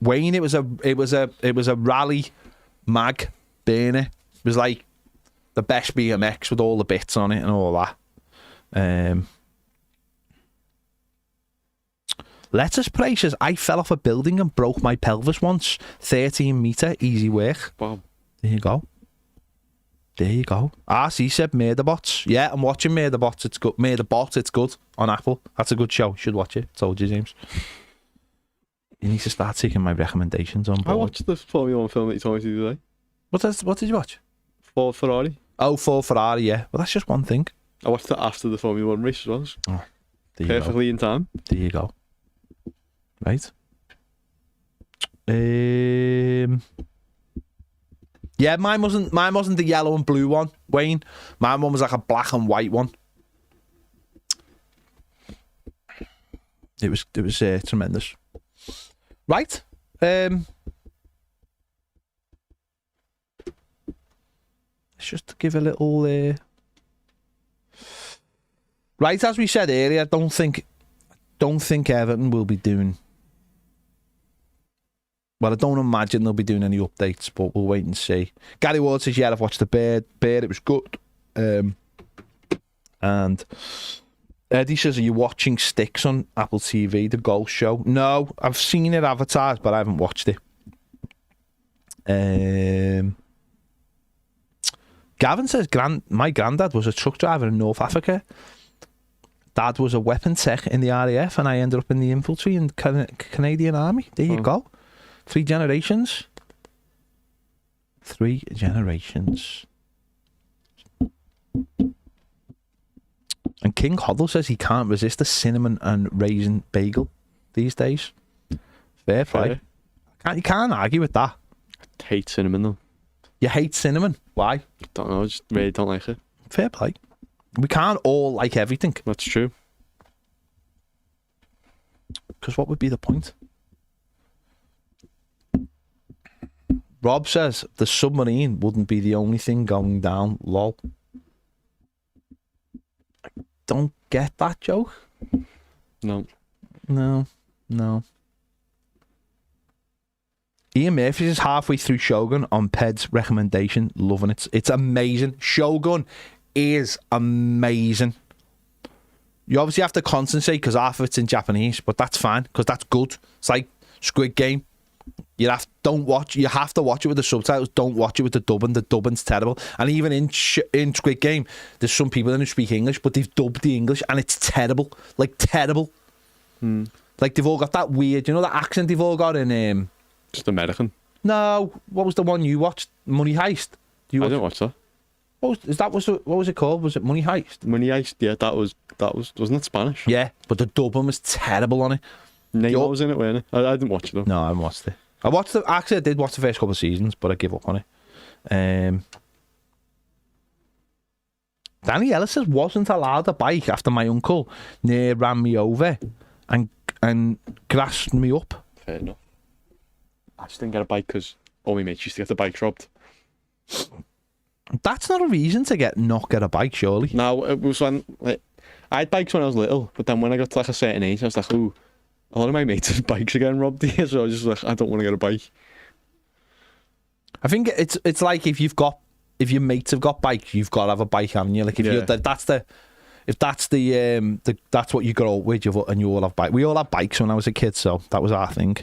S1: Wayne, it was a rally mag burner. It was like the best BMX with all the bits on it and all that. Lettuce Prices. I fell off a building and broke my pelvis once. 13 metre, easy work.
S2: Wow.
S1: There you go. RC said Murderbots. Yeah, I'm watching Murderbots. It's good. Murderbot, it's good on Apple. That's a good show. You should watch it. Told you, James. You need to start taking my recommendations on board.
S2: I watched the Formula 1 film that you told me to do today.
S1: What did you watch?
S2: Ford Ferrari.
S1: Oh, Ford Ferrari, yeah. Well, that's just one thing.
S2: I watched it after the Formula 1 race as well.
S1: Oh,
S2: perfectly in time.
S1: There you go. Right. Yeah, mine wasn't the yellow and blue one, Wayne. Mine one was like a black and white one. It was tremendous. Right. Let's just give a little. Right, as we said earlier, I don't think Everton will be doing. Well, I don't imagine they'll be doing any updates, but we'll wait and see. Gary Ward says, "Yeah, I've watched the Bear. It was good." And Eddie says, "Are you watching Sticks on Apple TV, the golf show?" No, I've seen it advertised, but I haven't watched it. Gavin says, "My granddad was a truck driver in North Africa. Dad was a weapon tech in the RAF, and I ended up in the infantry in Canadian Army." There you go. 3 generations. 3 generations. And King Hoddle says he can't resist a cinnamon and raisin bagel these days. Fair play. You can't argue with that.
S2: I hate cinnamon though.
S1: You hate cinnamon? Why?
S2: Don't know, I just really don't like it.
S1: Fair play. We can't all like everything.
S2: That's true.
S1: Because what would be the point? Rob says the submarine wouldn't be the only thing going down. Lol. I don't get that joke.
S2: No.
S1: Ian Murphy is halfway through Shogun on Ped's recommendation. Loving it. It's amazing. Shogun is amazing. You obviously have to concentrate because half of it's in Japanese, but that's fine because that's good. It's like Squid Game. You have to watch it with the subtitles. Don't watch it with the dubbing. The dubbing's terrible. And even in Squid Game, there's some people who speak English, but they've dubbed the English, and it's terrible. Like terrible. Like they've all got that weird, that accent they've all got in.
S2: Just American.
S1: No, what was the one you watched? Money Heist.
S2: I didn't watch that.
S1: What was it called? Was it Money Heist?
S2: Money Heist. Yeah, that was wasn't it Spanish?
S1: Yeah, but the dubbing was terrible on it.
S2: Neymar was in it, weren't it? I didn't watch it though.
S1: No, I haven't watched it. Actually, I did watch the first couple of seasons, but I give up on it. Danny Ellis says, wasn't allowed a bike after my uncle near ran me over and grassed me up.
S2: Fair enough. I just didn't get a bike because all my mates used to get the bike robbed.
S1: That's not a reason to not get a bike, surely.
S2: No, it was when I had bikes when I was little, but then when I got to like a certain age, I was like, ooh, a lot of my mates' bikes are getting robbed here, so I was just like, I don't want to get a bike.
S1: I think it's like if your mates have got bikes, you've got to have a bike, haven't you? Like if that's what you grow up with, and you all have bikes. We all had bikes when I was a kid, so that was our thing.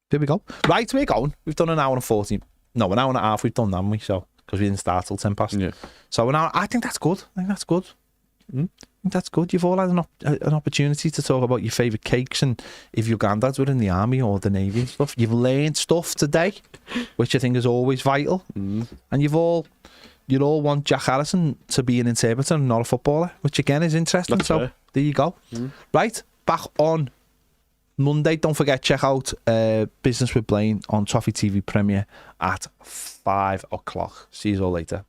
S1: Here we go. Right, we're going. We've done an hour and 40. No, an hour and a half. We've done that, haven't we? So because we didn't start till 10 past.
S2: Yeah.
S1: So an hour. I think that's good. I think that's good. You've all had an opportunity to talk about your favourite cakes and if your granddads were in the army or the navy and stuff. You've learned stuff today, which I think is always vital. And you all want Jack Harrison to be an interpreter and not a footballer, which again is interesting. That's so fair. There you go. Right, back on Monday. Don't forget, check out Business with Blaine on Toffee TV Premiere at 5 o'clock. See you all later.